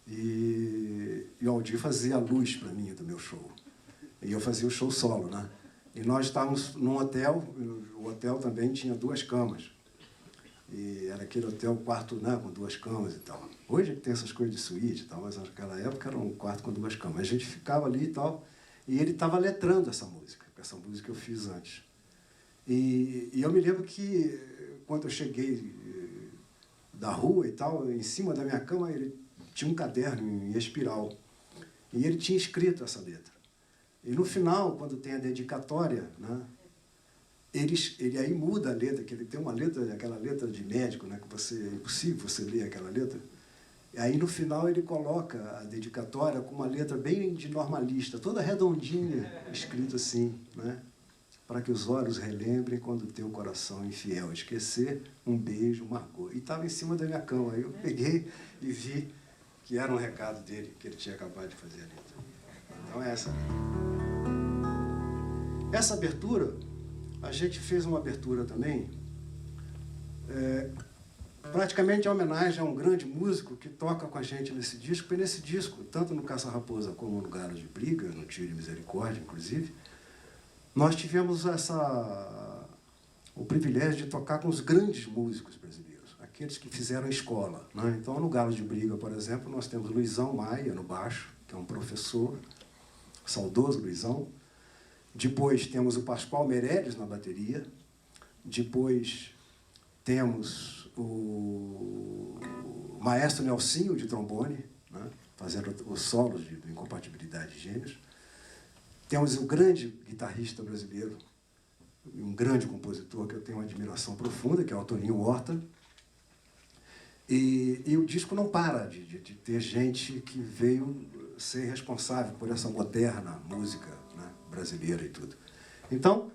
e o Aldir fazia a luz para mim do meu show. E eu fazia o show solo, né? E nós estávamos num hotel, o hotel também tinha 2 camas. E era aquele hotel, quarto, né, com 2 camas e tal. Hoje é que tem essas coisas de suíte e tal, mas naquela época era um quarto com 2 camas. A gente ficava ali e tal, e ele estava letrando essa música que eu fiz antes. E eu me lembro que, quando eu cheguei da rua e tal, em cima da minha cama, ele tinha um caderno em espiral. E ele tinha escrito essa letra. E no final, quando tem a dedicatória, né, ele aí muda a letra, que ele tem uma letra, aquela letra de médico, né, que é impossível você ler aquela letra. E aí no final ele coloca a dedicatória com uma letra bem de normalista, toda redondinha, escrito assim, né, para que os olhos relembrem quando teu coração infiel esquecer, um beijo marcou. E estava em cima da minha cama. Aí eu peguei e vi que era um recado dele, que ele tinha acabado de fazer a letra. Então é essa. Essa abertura, a gente fez uma abertura também, praticamente em homenagem a um grande músico que toca com a gente nesse disco, e nesse disco, tanto no Caça-Raposa como no Galos de Briga, no Tiro de Misericórdia, inclusive, nós tivemos o privilégio de tocar com os grandes músicos brasileiros, aqueles que fizeram escola, né? Então, no Galos de Briga, por exemplo, nós temos Luizão Maia no baixo, que é um professor, saudoso Luizão. Depois temos o Pascoal Meirelles na bateria. Depois temos o maestro Nelsinho de trombone, né, fazendo os solos de Incompatibilidade de Gênios. Temos o grande guitarrista brasileiro, um grande compositor que eu tenho uma admiração profunda, que é o Toninho Horta. E o disco não para de ter gente que veio ser responsável por essa moderna música, né, brasileira e tudo. Então,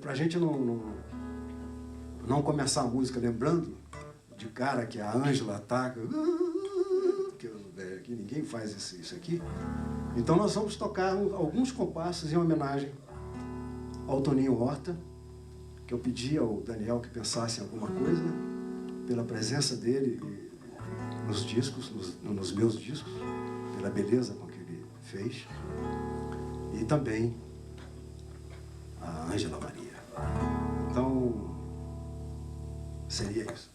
para a gente não começar a música lembrando de cara que a Ângela ataca, que ninguém faz isso aqui, então nós vamos tocar alguns compassos em homenagem ao Toninho Horta, que eu pedi ao Daniel que pensasse em alguma coisa, pela presença dele nos discos, nos meus discos, pela beleza com que ele fez, e também a Ângela Maria. Então, seria isso.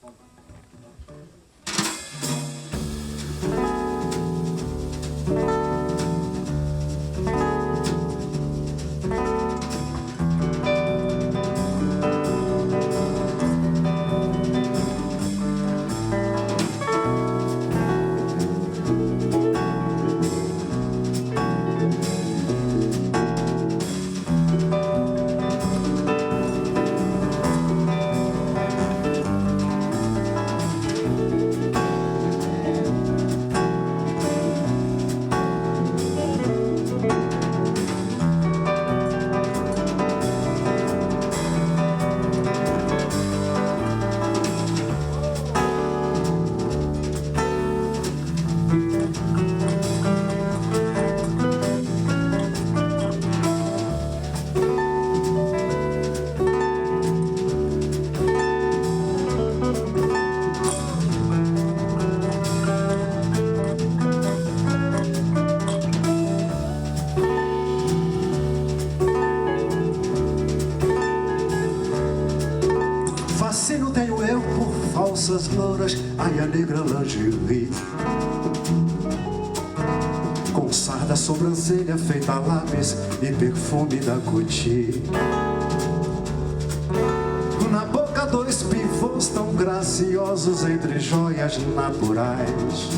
Fascínio tenho eu por falsas louras, ai a negra lingerie, com sarda sobrancelha feita a lápis e perfume da Gucci. Na boca dois pivôs tão graciosos entre joias naturais,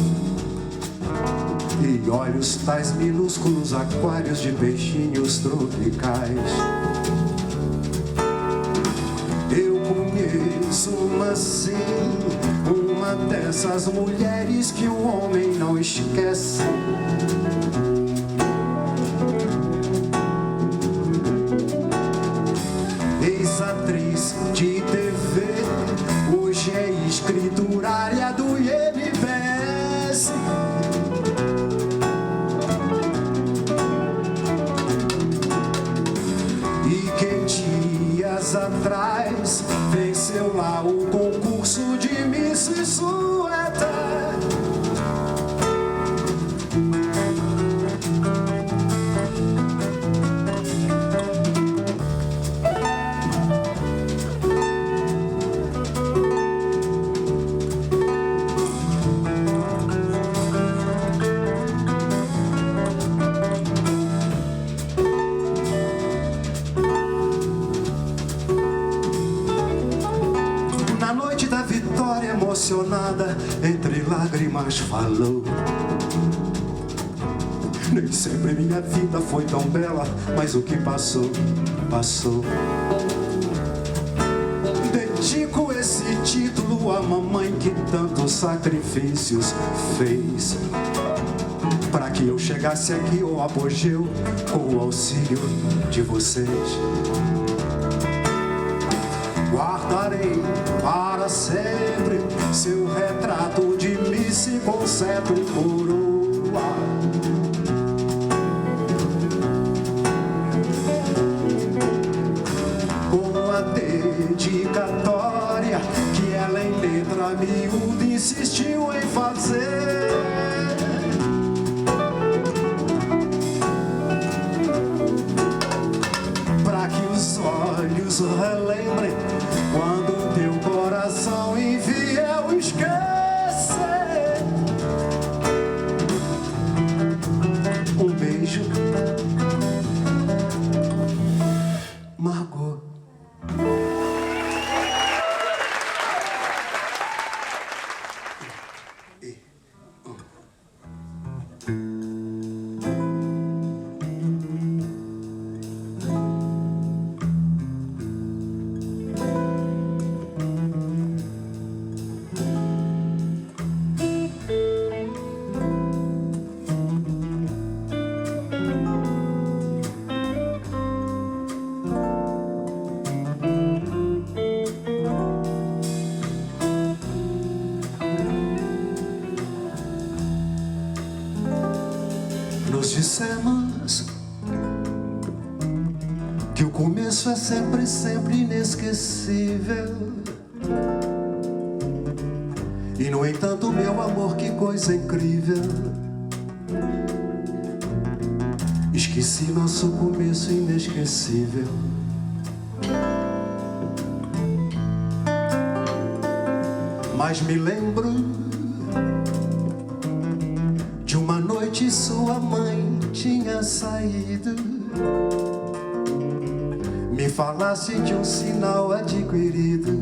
e olhos tais minúsculos aquários de peixinhos tropicais. Uma sim, uma dessas mulheres que o homem não esquece. Ex-atriz de TV, hoje é escriturária do INPS. E que dias atrás venceu lá o concurso de Miss Suéter. Emocionada, entre lágrimas falou: nem sempre minha vida foi tão bela, mas o que passou, passou. Dedico esse título à mamãe que tantos sacrifícios fez, para que eu chegasse aqui ao apogeu com o auxílio de vocês. Guardarei para sempre seu retrato de Miss com cetro e coroa. Com a dedicatória que ela em letra miúda insistiu em fazer. Para que os olhos relembrem quando teu coração infiel esquecer. Um beijo, Margot. E dissemos que o começo é sempre, sempre inesquecível. E no entanto, meu amor, que coisa incrível, esqueci nosso começo inesquecível. Mas me lembro de uma noite sua mãe tinha saído, me falasse de um sinal adquirido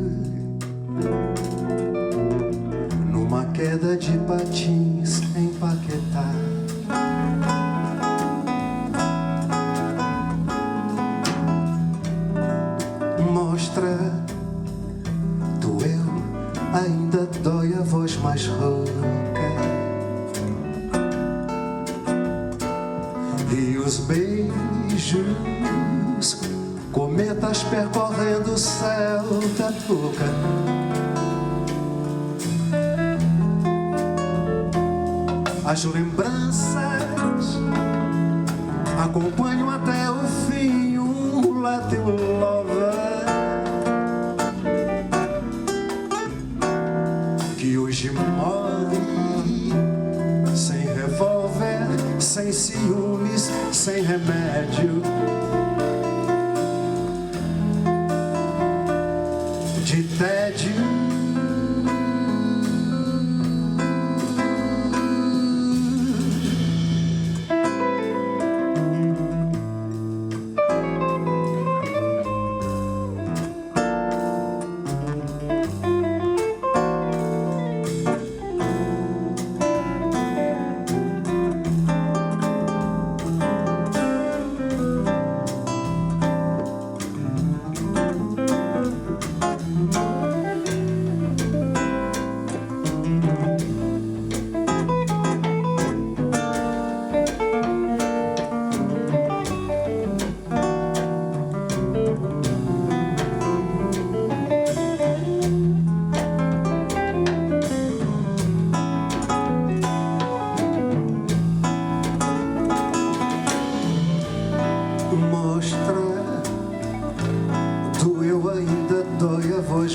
numa queda de patins em Paquetá. Mostra, doeu, ainda dói a voz mais rouca, e os beijos, cometas percorrendo o céu da boca. As lembranças acompanham até o fim um Latin lover que hoje morre sem revólver, sem ciúmes, sem remédio, de tédio.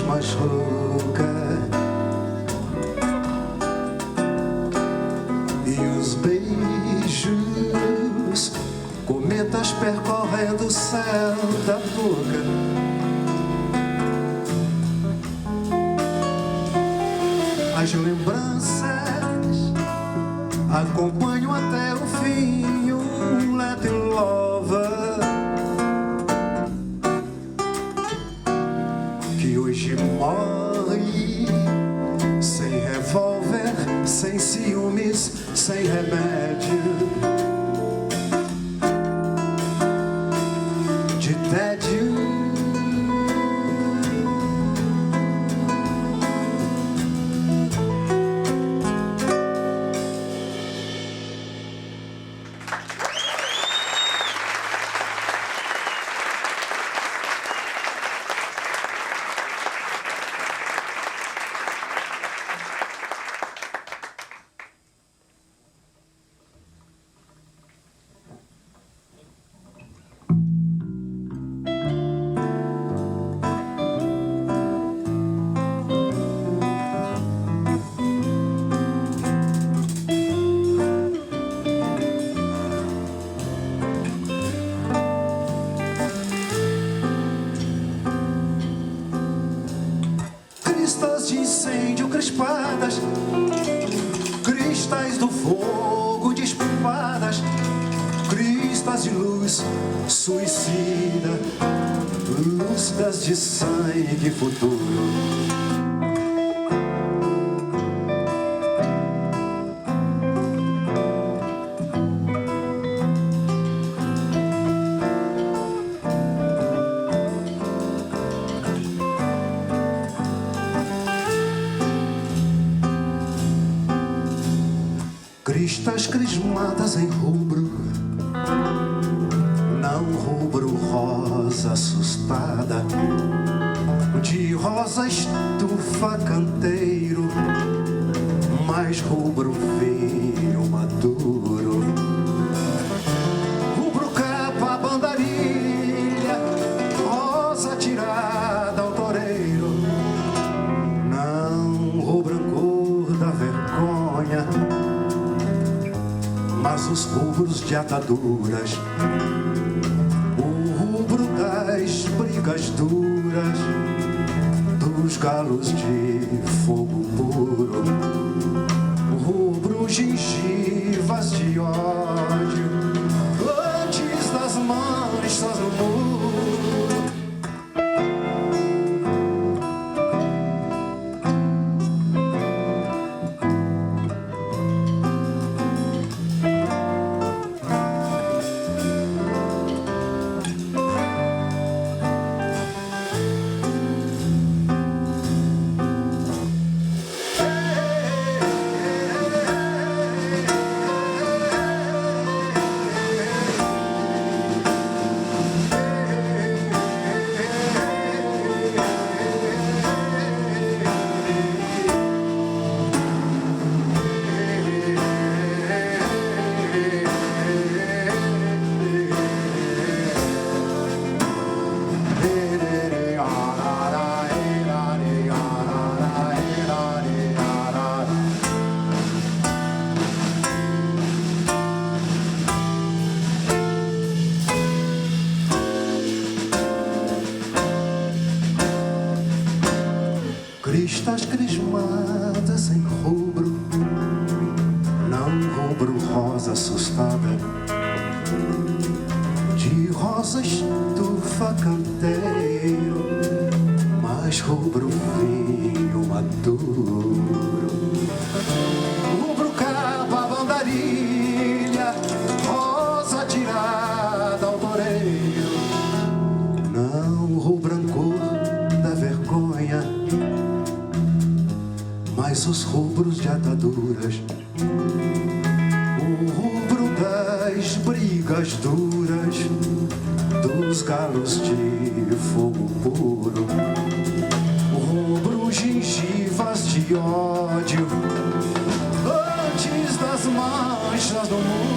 Mais rouca, e os beijos, cometas percorrendo o céu da boca. As lembranças acompanham até o fim um Latin lover que hoje morre sem revólver, sem ciúmes, sem remédio, de tédio. Cristas de incêndio crispadas, cristais do fogo de espadas, cristas de luz suicida, lúcidas de sangue futuro. Cristas crismadas em rubro, não rubro rosa assustada, de rosa estufa canteiro, mais rubro vinho maduro. mas os rubros de ataduras, o rubro das brigas duras, dos galos de fogo puro, o rubro gengivas de ódio, antes das manchas no muro. Cristas crismadas em rubro, não rubro rosa assustada, de rosa estufa canteiro, mas rubro vinho maduro, rubro capa bandarilha, rosa tirada ao toureiro, não rubro ancor da vergonha, mas os rubros de ataduras, o rubro das brigas duras, dos galos de fogo puro, o rubro gengivas de ódio, antes das manchas do muro.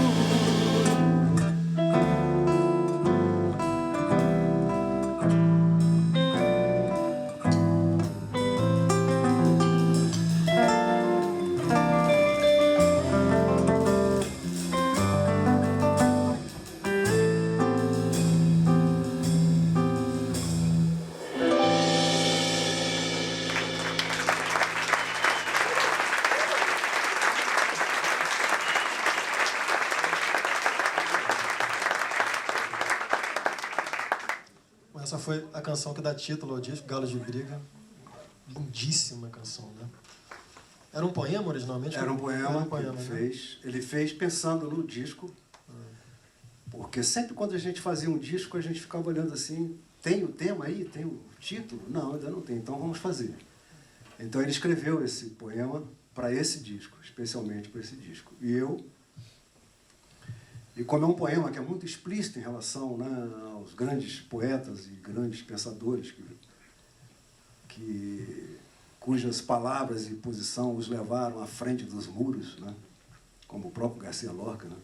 Essa foi a canção que dá título ao disco, Galos de Briga. Lindíssima canção, né? Era um poema originalmente? Era um poema que ele né? fez. Ele fez pensando no disco, porque sempre quando a gente fazia um disco, a gente ficava olhando assim, tem o tema aí? Tem o título? Não, ainda não tem, então vamos fazer. Então ele escreveu esse poema para esse disco, especialmente para esse disco. E como é um poema que é muito explícito em relação, né, aos grandes poetas e grandes pensadores cujas palavras e posição os levaram à frente dos muros, né, como o próprio Garcia Lorca, né?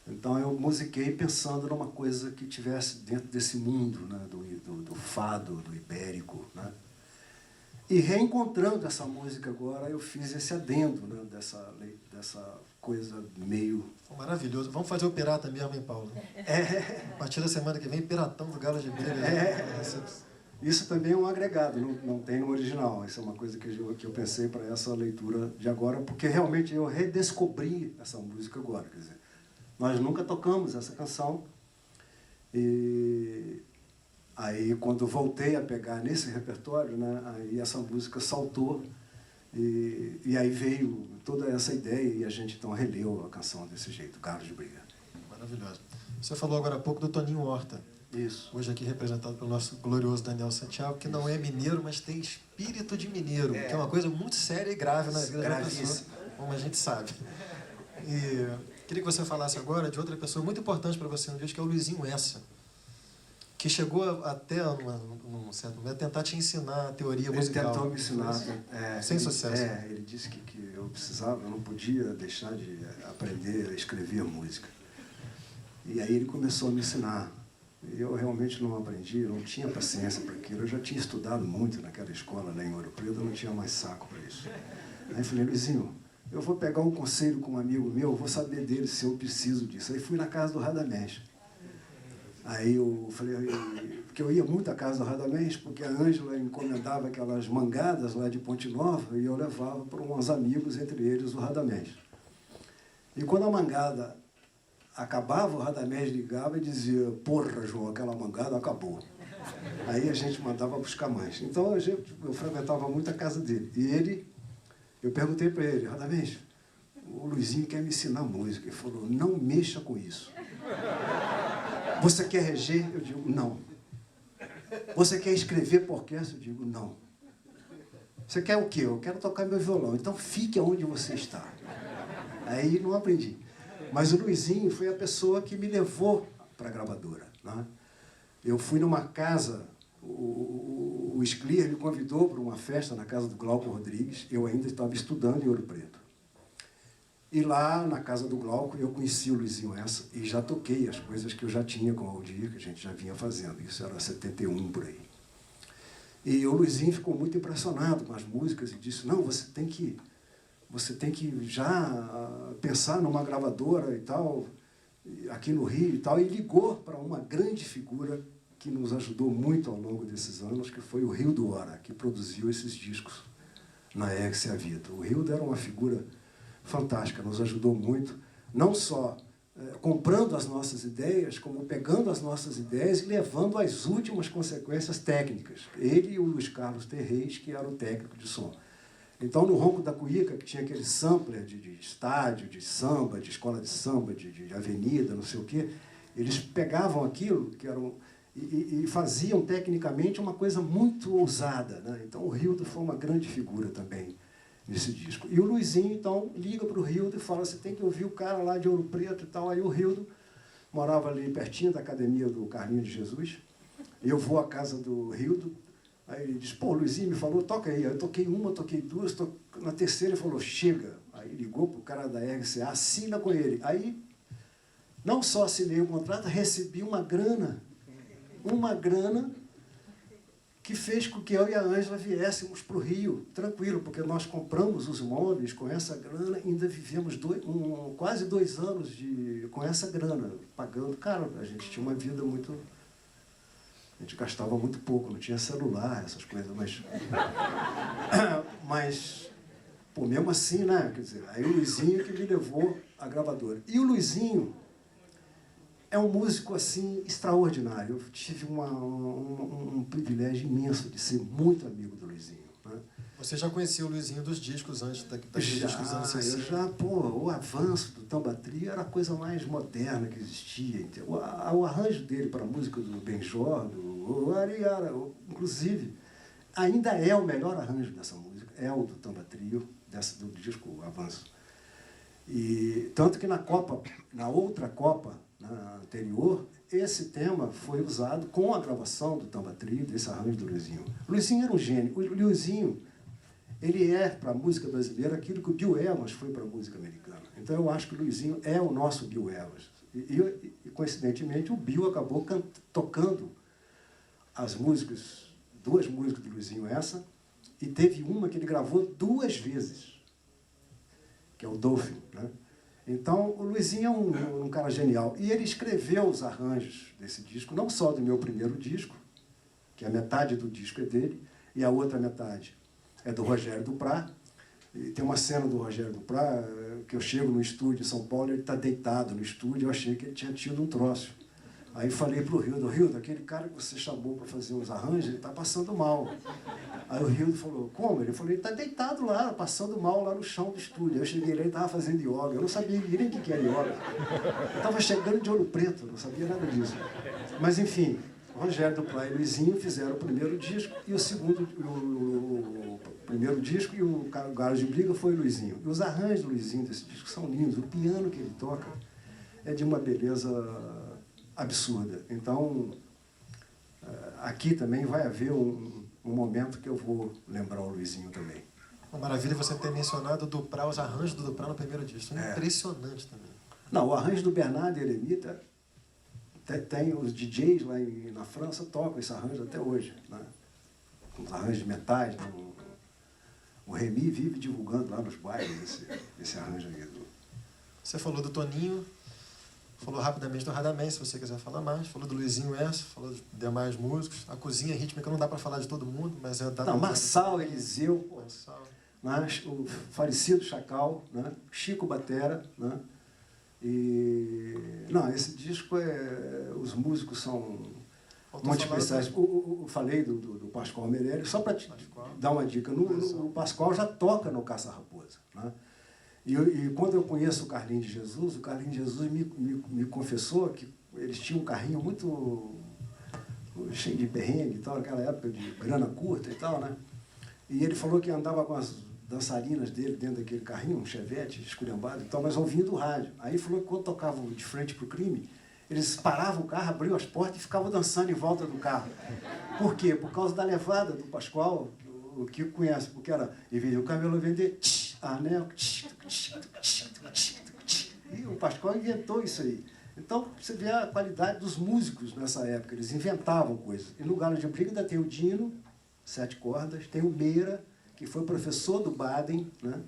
Então eu musiquei pensando numa coisa que tivesse dentro desse mundo, né, do fado, do ibérico, né? E reencontrando essa música agora, eu fiz esse adendo, né, dessa coisa meio... Maravilhoso. Vamos fazer o Pirata mesmo, hein, Paulo? A partir da semana que vem, Piratão do Galo de Briga. Isso também é um agregado, não tem no original. Isso é uma coisa que eu pensei para essa leitura de agora, porque realmente eu redescobri essa música agora. Quer dizer, nós nunca tocamos essa canção, e aí quando voltei a pegar nesse repertório, né, aí essa música saltou, e aí veio toda essa ideia, e a gente então releu a canção desse jeito, Galos de Briga. Maravilhoso. Você falou agora há pouco do Toninho Horta. Isso. Hoje aqui representado pelo nosso glorioso Daniel Santiago, que não é mineiro, mas tem espírito de mineiro, que é uma coisa muito séria e grave na vida da pessoa, como a gente sabe. E queria que você falasse agora de outra pessoa muito importante para você no disco, que é o Luizinho Essa, que chegou até, num certo momento, a tentar te ensinar a teoria musical. Ele tentou me ensinar. Sem sucesso. Ele disse que eu precisava, eu não podia deixar de aprender a escrever música. E aí ele começou a me ensinar. Eu realmente não aprendi, eu não tinha paciência para aquilo. Eu já tinha estudado muito naquela escola lá em Ouro Preto, eu não tinha mais saco para isso. Aí eu falei, Luizinho, eu vou pegar um conselho com um amigo meu, eu vou saber dele se eu preciso disso. Aí fui na casa do Radamés. Aí eu falei, porque eu ia muito à casa do Radamés, porque a Ângela encomendava aquelas mangadas lá de Ponte Nova e eu levava para uns amigos, entre eles o Radamés. E quando a mangada acabava, o Radamés ligava e dizia, porra, João, aquela mangada acabou. Aí a gente mandava buscar mais. Então eu frequentava muito a casa dele. E eu perguntei para ele, Radamés, o Luizinho quer me ensinar música. Ele falou, não mexa com isso. Você quer reger? Eu digo, não. Você quer escrever por orquestra? Eu digo, não. Você quer o quê? Eu quero tocar meu violão. Então fique onde você está. Aí não aprendi. Mas o Luizinho foi a pessoa que me levou para a gravadora, né? Eu fui numa casa, o Sclier me convidou para uma festa na casa do Glauco Rodrigues, eu ainda estava estudando em Ouro Preto. E lá, na casa do Glauco, eu conheci o Luizinho Essa e já toquei as coisas que eu já tinha com o Aldir, que a gente já vinha fazendo. Isso era 71, por aí. E o Luizinho ficou muito impressionado com as músicas e disse, não, você tem que já pensar numa gravadora e tal, aqui no Rio e tal. E ligou para uma grande figura que nos ajudou muito ao longo desses anos, que foi o Rildo Ora, que produziu esses discos na Ex a Vida. O Rildo era uma figura fantástica, nos ajudou muito, não só comprando as nossas ideias, como pegando as nossas ideias e levando às últimas consequências técnicas. Ele e o Luiz Carlos Terreis, que era o técnico de som. Então, no Ronco da Cuíca, que tinha aquele sampler de estádio, de samba, de escola de samba, de avenida, não sei o quê, eles pegavam aquilo que eram, e faziam tecnicamente uma coisa muito ousada, né? Então, o Rildo foi uma grande figura também nesse disco. E o Luizinho, então, liga para o Rildo e fala, você tem que ouvir o cara lá de Ouro Preto e tal. Aí o Rildo morava ali pertinho da academia do Carlinho de Jesus. Eu vou à casa do Rildo, aí ele diz, pô, o Luizinho me falou, toca aí. Aí eu toquei uma, toquei duas, na terceira ele falou, chega. Aí ligou para o cara da RCA, assina com ele. Aí, não só assinei o contrato, recebi uma grana que fez com que eu e a Ângela viéssemos para o Rio, tranquilo, porque nós compramos os móveis com essa grana e ainda vivemos quase 2 anos com essa grana, pagando. Cara, a gente tinha uma vida muito... A gente gastava muito pouco, não tinha celular, essas coisas, mas pô, mesmo assim, né? Quer dizer, aí o Luizinho que me levou à gravadora. E o Luizinho é um músico, assim, extraordinário. Eu tive um privilégio imenso de ser muito amigo do Luizinho, né? Você já conhecia o Luizinho dos discos antes daqueles discos dos anos 60? O avanço do Tamba Trio era a coisa mais moderna que existia. O arranjo dele para a música do Benjor, do Ariara, inclusive, ainda é o melhor arranjo dessa música, é o do Tamba Trio, do disco Avanço. E tanto que na outra Copa, na anterior, esse tema foi usado com a gravação do Tamba Trio, desse arranjo do Luizinho. O Luizinho era um gênio. O Luizinho, ele é, para a música brasileira, aquilo que o Bill Evans foi para a música americana. Então, eu acho que o Luizinho é o nosso Bill Evans. E coincidentemente, o Bill acabou tocando as músicas, 2 músicas do Luizinho essa, e teve uma que ele gravou 2 vezes, que é o Dolphin, né? Então, o Luizinho é um cara genial. E ele escreveu os arranjos desse disco, não só do meu primeiro disco, que a metade do disco é dele, e a outra metade é do Rogério Duprat. E tem uma cena do Rogério Duprat, que eu chego no estúdio em São Paulo, ele está deitado no estúdio, eu achei que ele tinha tido um troço. Aí falei para o Rildo, aquele cara que você chamou para fazer os arranjos, ele está passando mal. Aí o Rildo falou, como? Ele falou, ele está deitado lá, passando mal lá no chão do estúdio. Eu cheguei lá e ele estava fazendo yoga. Eu não sabia nem o que era yoga. Eu estava chegando de Ouro Preto, não sabia nada disso. Mas, enfim, Rogério Duprat e Luizinho fizeram o primeiro disco, e o segundo, o primeiro disco e o Galo de Briga foi o Luizinho. E os arranjos do Luizinho desse disco são lindos. O piano que ele toca é de uma beleza absurda. Então, aqui também vai haver um momento que eu vou lembrar o Luizinho também. Uma maravilha você ter mencionado o Duprat, os arranjos do Duprat no primeiro disco. É impressionante também. Não, o arranjo do Bernardo Eremita, tem os DJs lá na França tocam esse arranjo até hoje, né? Os arranjos de metais. O Remy vive divulgando lá nos bailes esse arranjo aí. Você falou do Toninho, falou rapidamente do Radamés, se você quiser falar mais, falou do Luizinho Esso, falou dos demais músicos. A cozinha rítmica não dá para falar de todo mundo, mas é da... Não, Marçal, Eliseu, Marçal. Né, o falecido Chacal, né, Chico Batera, né, e... Não, esse disco, os músicos são muito especiais. Eu falei do Pascoal Meirelles, só para te dar uma dica, o Pascoal já toca no Caça Raposa, né? E quando eu conheço o Carlinhos de Jesus, o Carlinhos de Jesus me confessou que eles tinham um carrinho muito cheio de perrengue e tal, naquela época de grana curta e tal, né? E ele falou que andava com as dançarinas dele dentro daquele carrinho, um Chevette esculhambado e tal, mas ouvindo o rádio. Aí falou que quando tocavam De Frente para o Crime, eles paravam o carro, abriam as portas e ficavam dançando em volta do carro. Por quê? Por causa da levada do Pascoal, o que conhece, porque era, em vez do cabelo vender, anel, e o Pascoal inventou isso aí. Então, você vê a qualidade dos músicos nessa época, eles inventavam coisas. E no Galo de Briga ainda tem o Dino, 7 cordas, tem o Meira, que foi professor do Baden, né?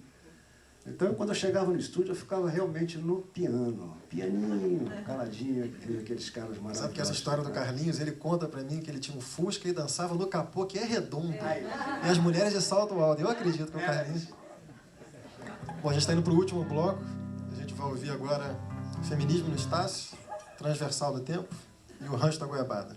Então, quando eu chegava no estúdio, eu ficava realmente no piano, pianinho, caladinho, aqueles caras maravilhosos. Sabe que essa história do Carlinhos, ele conta pra mim que ele tinha um Fusca e dançava no capô, que é redondo. E as mulheres de salto alto. Eu acredito que é o Carlinhos. Bom, a gente está indo pro último bloco. A gente vai ouvir agora Feminismo no Estácio, Transversal do Tempo e o Rancho da Goiabada.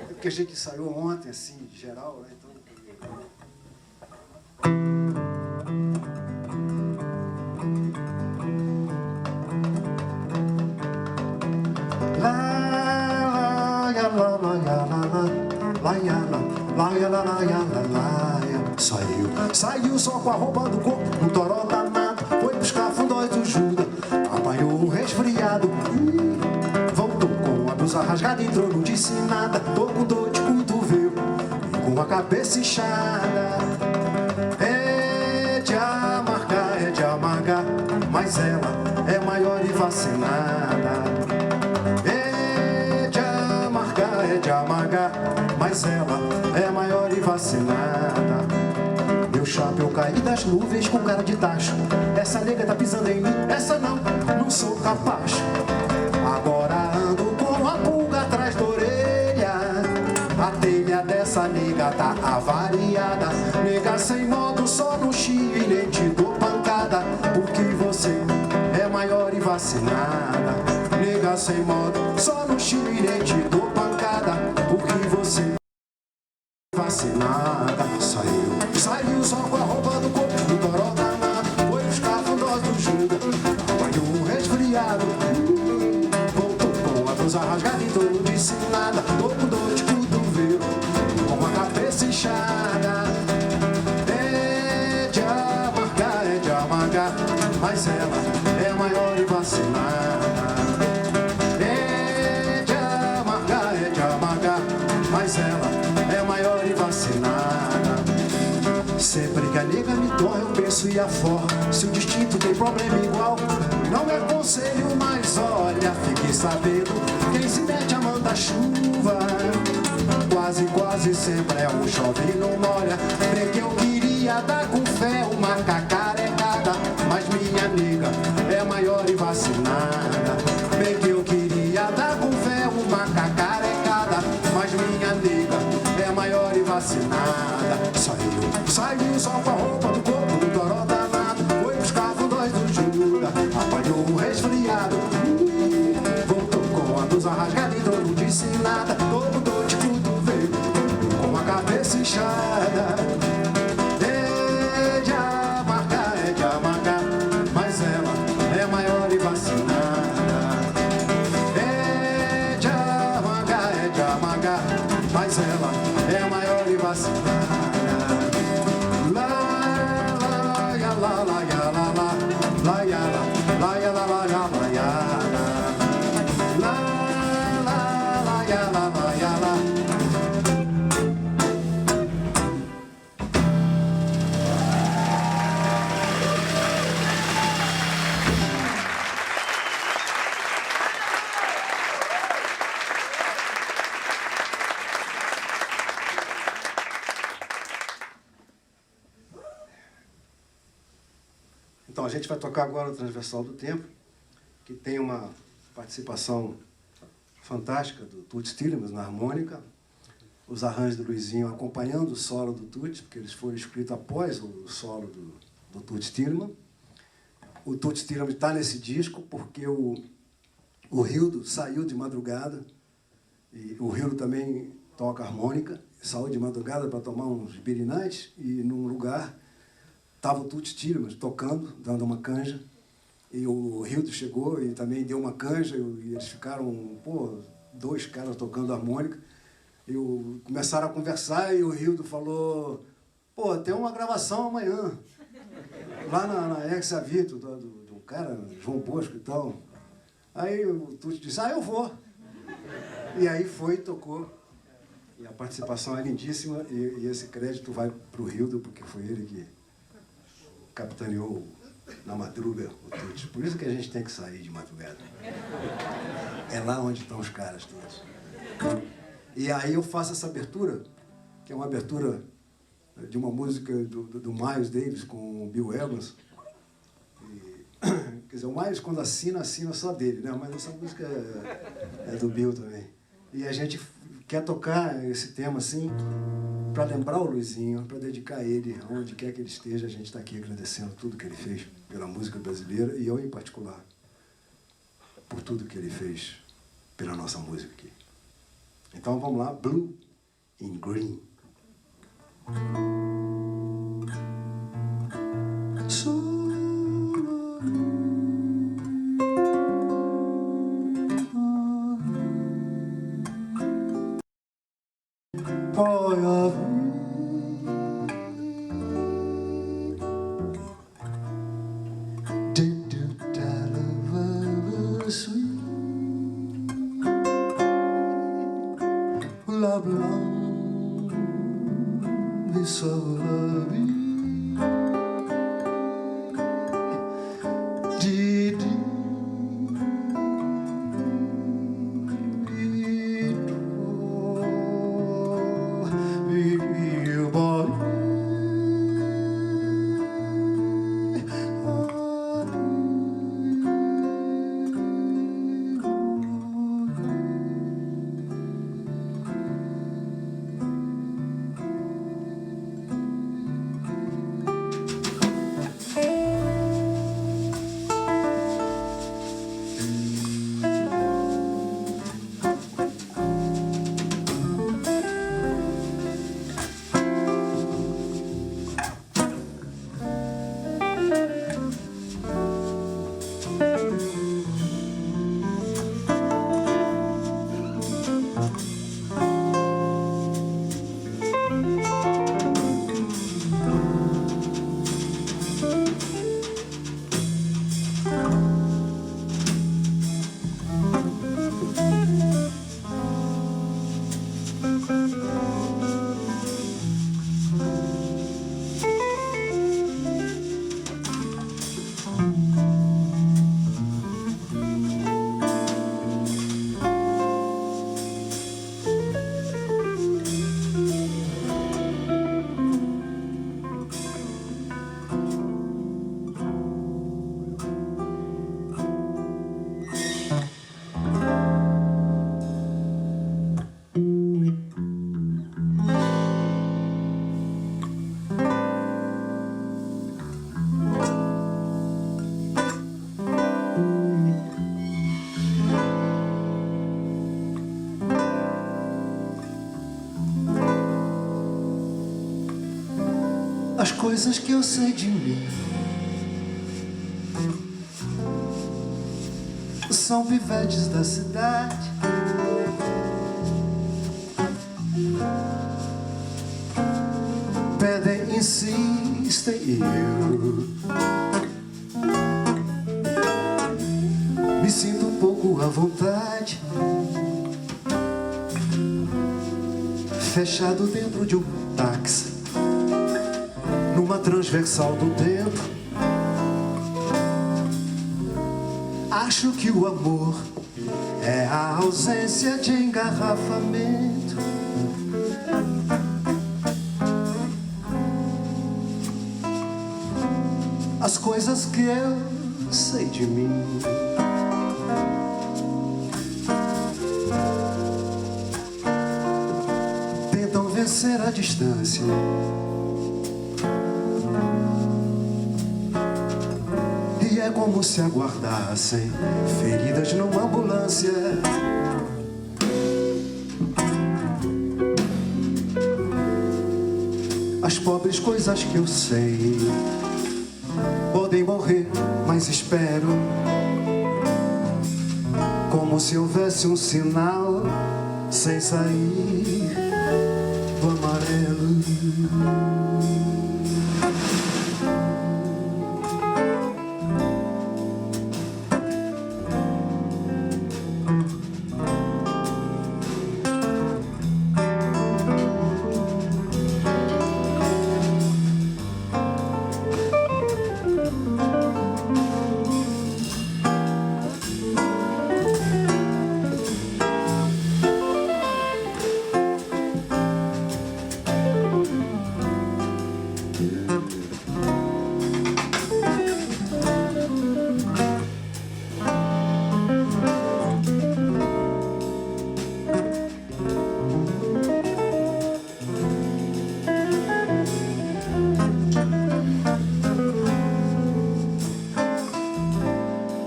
Porque a gente ensaiou ontem, assim, de geral, né? Então... Saiu só com a roupa do corpo, um toró danado. Foi buscar fundões do Judas, apanhou um resfriado. Voltou com a blusa rasgada, entrou, não disse nada. Tô com dor de cotovelo e com a cabeça inchada. É de amargar, mas ela é maior e vacinada. É de amargar, mas ela é maior e vacinada. Meu chapéu caí das nuvens com cara de tacho. Essa nega tá pisando em mim, essa não sou capaz. Agora ando com a pulga atrás da orelha. A telha dessa nega tá avariada. Nega sem modo, só no chio e nem te dou pancada. Porque você é maior e vacinada. Nega sem modo, só no chio e nem te dou pancada. Porque você é vacinada. Saiu só com a roupa do corpo, do toró danado. Foi buscar fundós do Judas, apanhou um resfriado. Voltou com a blusa rasgada, então não disse nada. Tô com dor de cotovelo, com a cabeça inchada. É de amargar, mas ela é maior e vacinada. É de amargar, mas ela é maior e vacinada. Sempre que a nega me dói, eu penso e aforro. Se o distinto tem problema igual, não é conselho, mas olha, fique sabendo, quem se mete a manda chuva. Quase sempre é um chove e não molha. Bem que eu queria dar com fé uma cacarecada, mas minha nega é maior e vacinada. Bem que eu queria dar com fé uma cacarecada, mas minha nega é maior e vacinada. Saiu só com a roupa do corpo, do toró danado. Foi buscar fundões do Judas, apanhou um resfriado. Voltou com a blusa rasgada, então não disse nada. Tô com dor de cotovelo, com a cabeça inchada. É de amargar, mas ela é maior e vacinada. É de amargar, mas ela é maior e vacinada. Então, a gente vai tocar agora o Transversal do Tempo, que tem uma participação fantástica do Toots Thielemans na harmônica, os arranjos do Luizinho acompanhando o solo do Toots, porque eles foram escritos após o solo do Toots Thielemans. O Toots Thielemans está nesse disco porque o Hildo saiu de madrugada, e o Hildo também toca harmônica, saiu de madrugada para tomar uns birinais, e num lugar estava o Toots Thielemans tocando, dando uma canja, e o Hildo chegou e também deu uma canja, e eles ficaram, pô, 2 caras tocando harmônica, e começaram a conversar, e o Hildo falou, pô, tem uma gravação amanhã, lá na Ex-Avito, do cara, João Bosco e tal. Aí o Toots disse, eu vou. E aí foi e tocou. E a participação é lindíssima, e esse crédito vai para o Hildo, porque foi ele que capitaneou na madruga o Toots. Por isso que a gente tem que sair de madrugada. É lá onde estão os caras todos. E aí eu faço essa abertura, que é uma abertura de uma música do Miles Davis com o Bill Evans. Quer dizer, o Miles, quando assina só dele, né? Mas essa música é do Bill também. E a gente quer tocar esse tema assim, para lembrar o Luizinho, para dedicar a ele, aonde quer que ele esteja. A gente está aqui agradecendo tudo que ele fez pela música brasileira, e eu, em particular, por tudo que ele fez pela nossa música aqui. Então vamos lá, Blue in Green. As coisas que eu sei de mim são pivetes da cidade. Pedem, insistem e eu me sinto um pouco à vontade, fechado dentro de um táxi, numa transversal do tempo. Acho que o amor é a ausência de engarrafamento. as coisas que eu sei de mim. Tentam vencer a distância, e é como se aguardassem feridas numa ambulância. As pobres coisas que eu sei podem morrer, mas espero, como se houvesse um sinal sem sair do amarelo.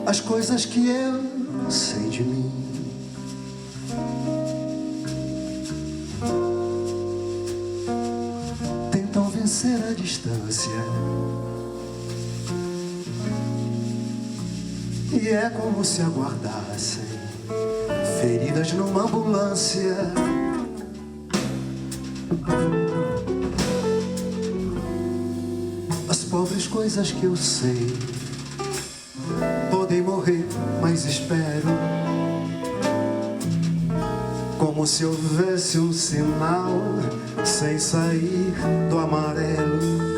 As coisas que eu sei de mim. Tentam vencer a distância, e é como se aguardassem feridas numa ambulância. As pobres coisas que eu sei podem morrer, mas espero, como se houvesse um sinal sem sair do amarelo.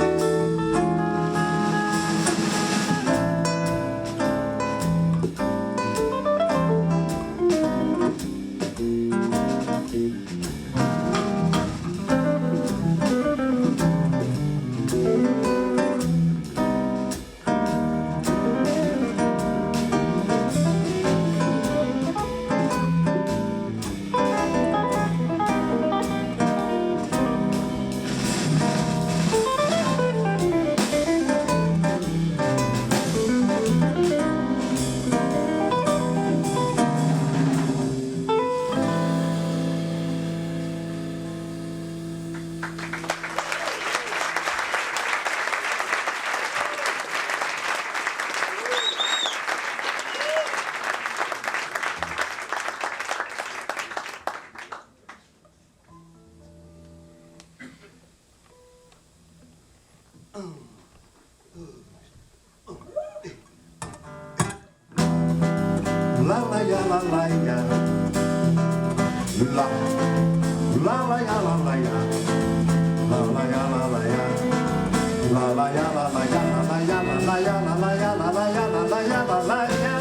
La la ya la la ya, la la la ya la la ya, la la ya la la ya, la la ya la la ya, la ya la la ya, la la ya la la ya, la la ya la la ya,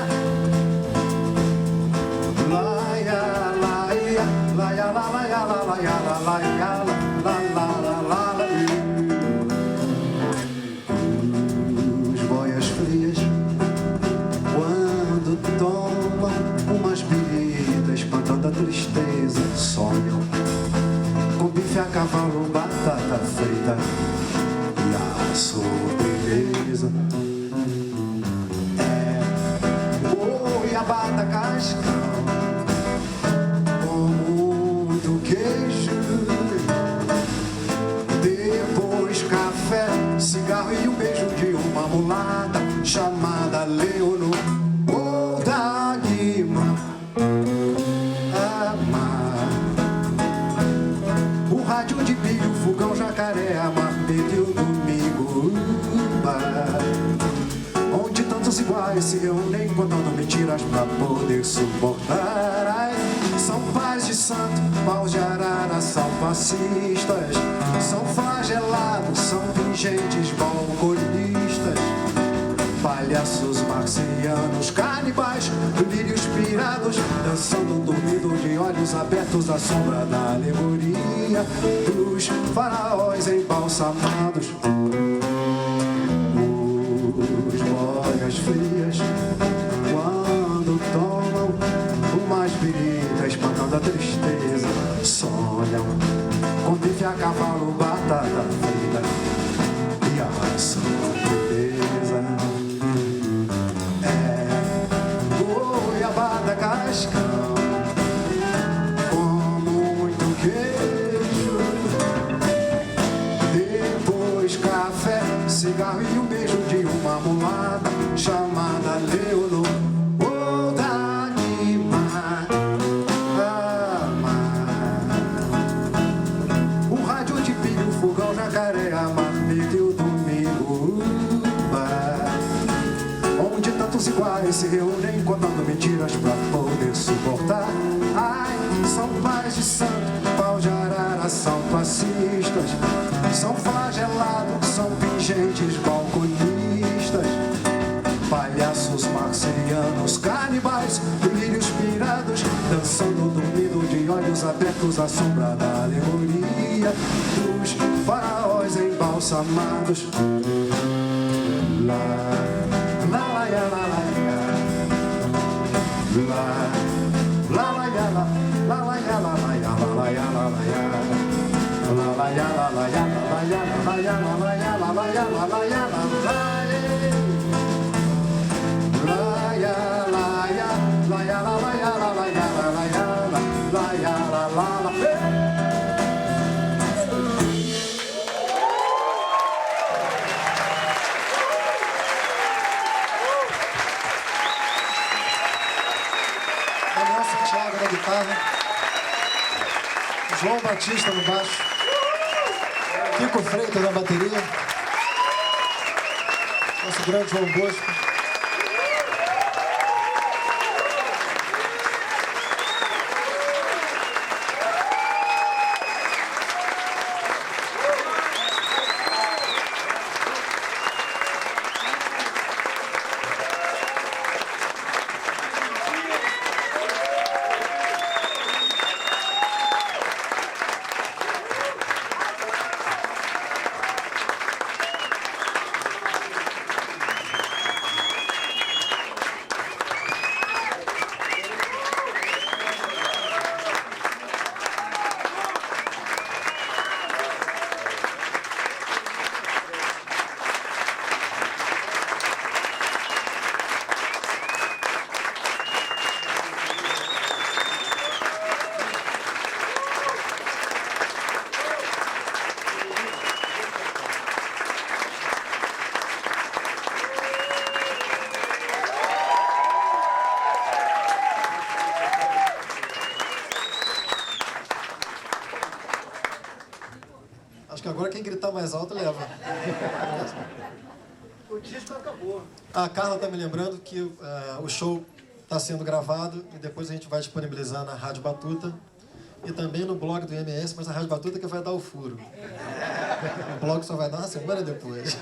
la ya la ya, la ya la la ya, la la ya la la ya, la la la la la. Os boias frias quando tomam umas bebidas, espantando a tristeza, sonham com bife a cavalo, batata frita e a sobremesa é goiabada cascão com muito queijo, depois café, cigarro e um beijo de uma mulata chamada Leonor ou Dagmar. O rádio de pilha, o fogão, jacaré, a marmita e o domingo, onde tantos iguais se reúnem contando mentiras pra poder suportar. Ai, são pais de santo, paus de arara, são fascistas, são flagelados, são pingentes, balconistas, palhaços marcianos, canibais, lírios pirados, dançando dormindo de olhos abertos à sombra da alegoria dos faraós embalsamados. a cavalo, batata frita e a maçã beleza. Goiabada cascão com muito queijo, depois café, cigarro e um beijo de uma mulata chamada Leonor. Oh, Dagmar, o rádio de pilha, o fogão, jacaré, a marmita e o domingo, onde tantos iguais se reúnem contando mentiras pra poder suportar. Ai, são pais de santo, pau de arara, são passistas, são flagelados, são pingentes balconistas, palhaços marcianos, canibais, delírios pirados, dançando dormindo de olhos abertos à sombra da alegoria dos faraós embalsamados. Lá, lá, lá, lá, lá, lá, lá, lá, lá, lá, lá, lá, lá, lá, Daniel Santiago na guitarra, João Batista no baixo, Kiko Freitas na bateria, nosso grande João Bosco. Acho que agora quem gritar mais alto leva. O disco acabou. A Carla está me lembrando que o show está sendo gravado e depois a gente vai disponibilizar na Rádio Batuta e também no blog do IMS, mas a Rádio Batuta que vai dar o furo. O blog só vai dar uma semana depois.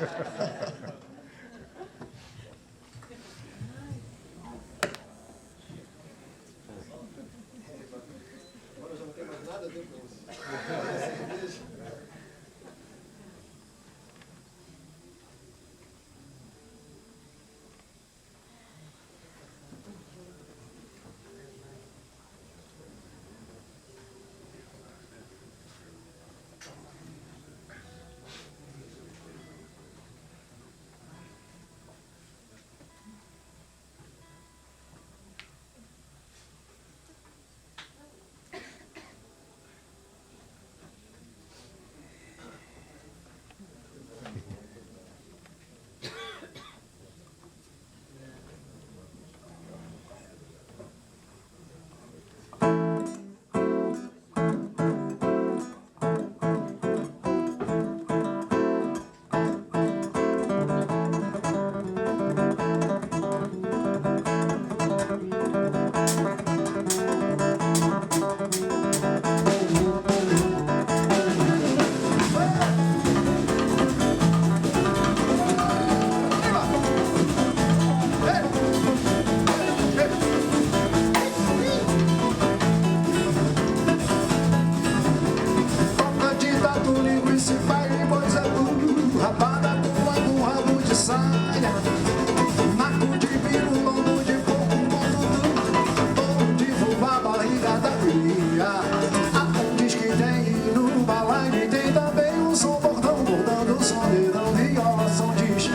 homens dão violação, diz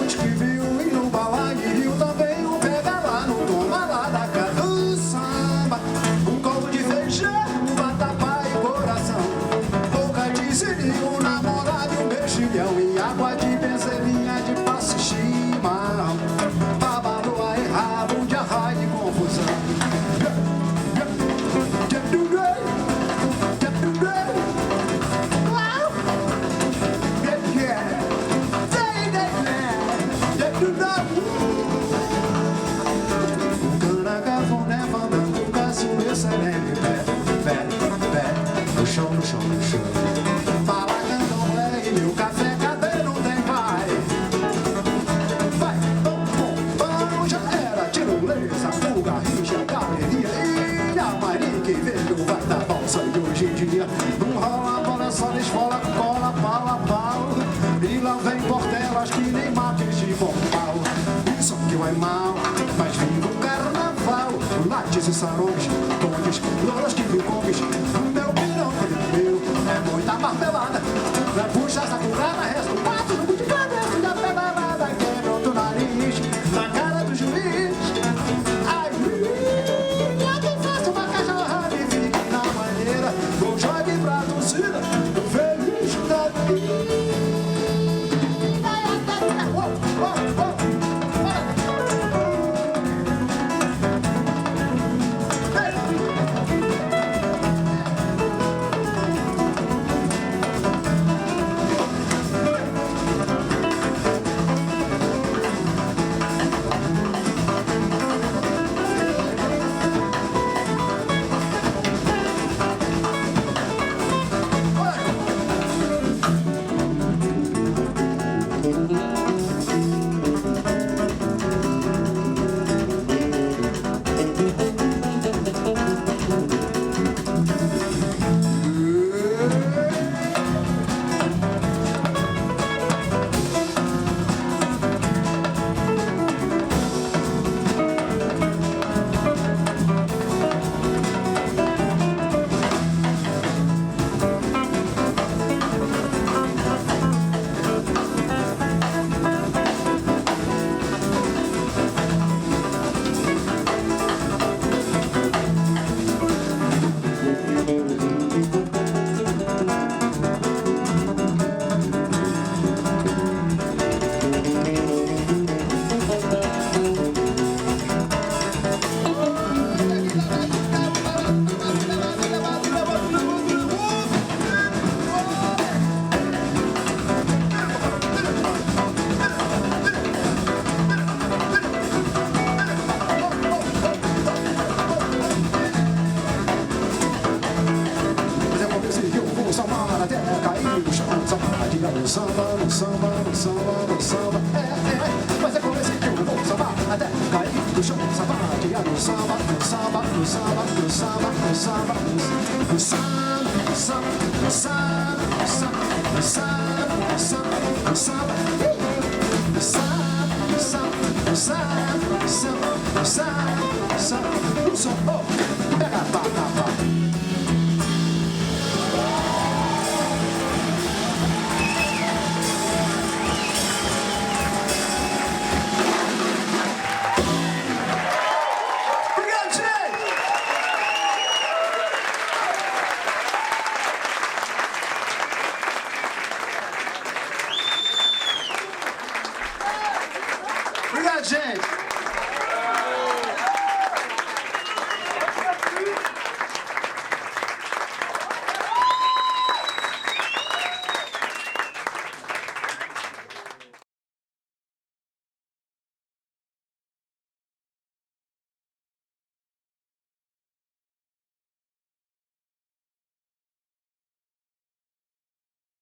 uns que viu e no balaio e viu também um pega lá no toma lá da casa do samba. Um copo de feijão, um vatapá e coração, boca de sininho, um namorado e um mexilhão, e água de benzelinha de passo e chimarrão, babaroa e rabo de arraio e confusão. No chão, no chão, no chão. Fala candomblé e meu café, cadê? Não tem pai. Vai, bom, já era. Tirolesa, fuga, rixa, galeria. E a Maria que veio vai dar balsa. E hoje em dia não rola bola, só na escola, cola, pala, pau. E lá vem portelas que nem mates de bom pau. Isso que vai mal, mas viva o carnaval. Lates e sarões, bondes, louras que me comes. É muita marmelada, vai puxar essa curada, resta o pato no cu de cabeça da pedalada, quebra o nariz na cara do juiz. Ai, alguém faça uma cachorrada e fique na maneira, ou jogue pra torcida, eu feliz da vida. No samba, no samba, no samba, no samba. Mas é como esse que eu vou sambar até cair no chão. Sapatear no samba, no samba, no samba, no samba, no samba, no samba, no samba, no samba, no samba, no samba, no samba, no samba, no samba, no samba, no samba, no samba, no samba, no samba, pega a pata. Obrigado, gente.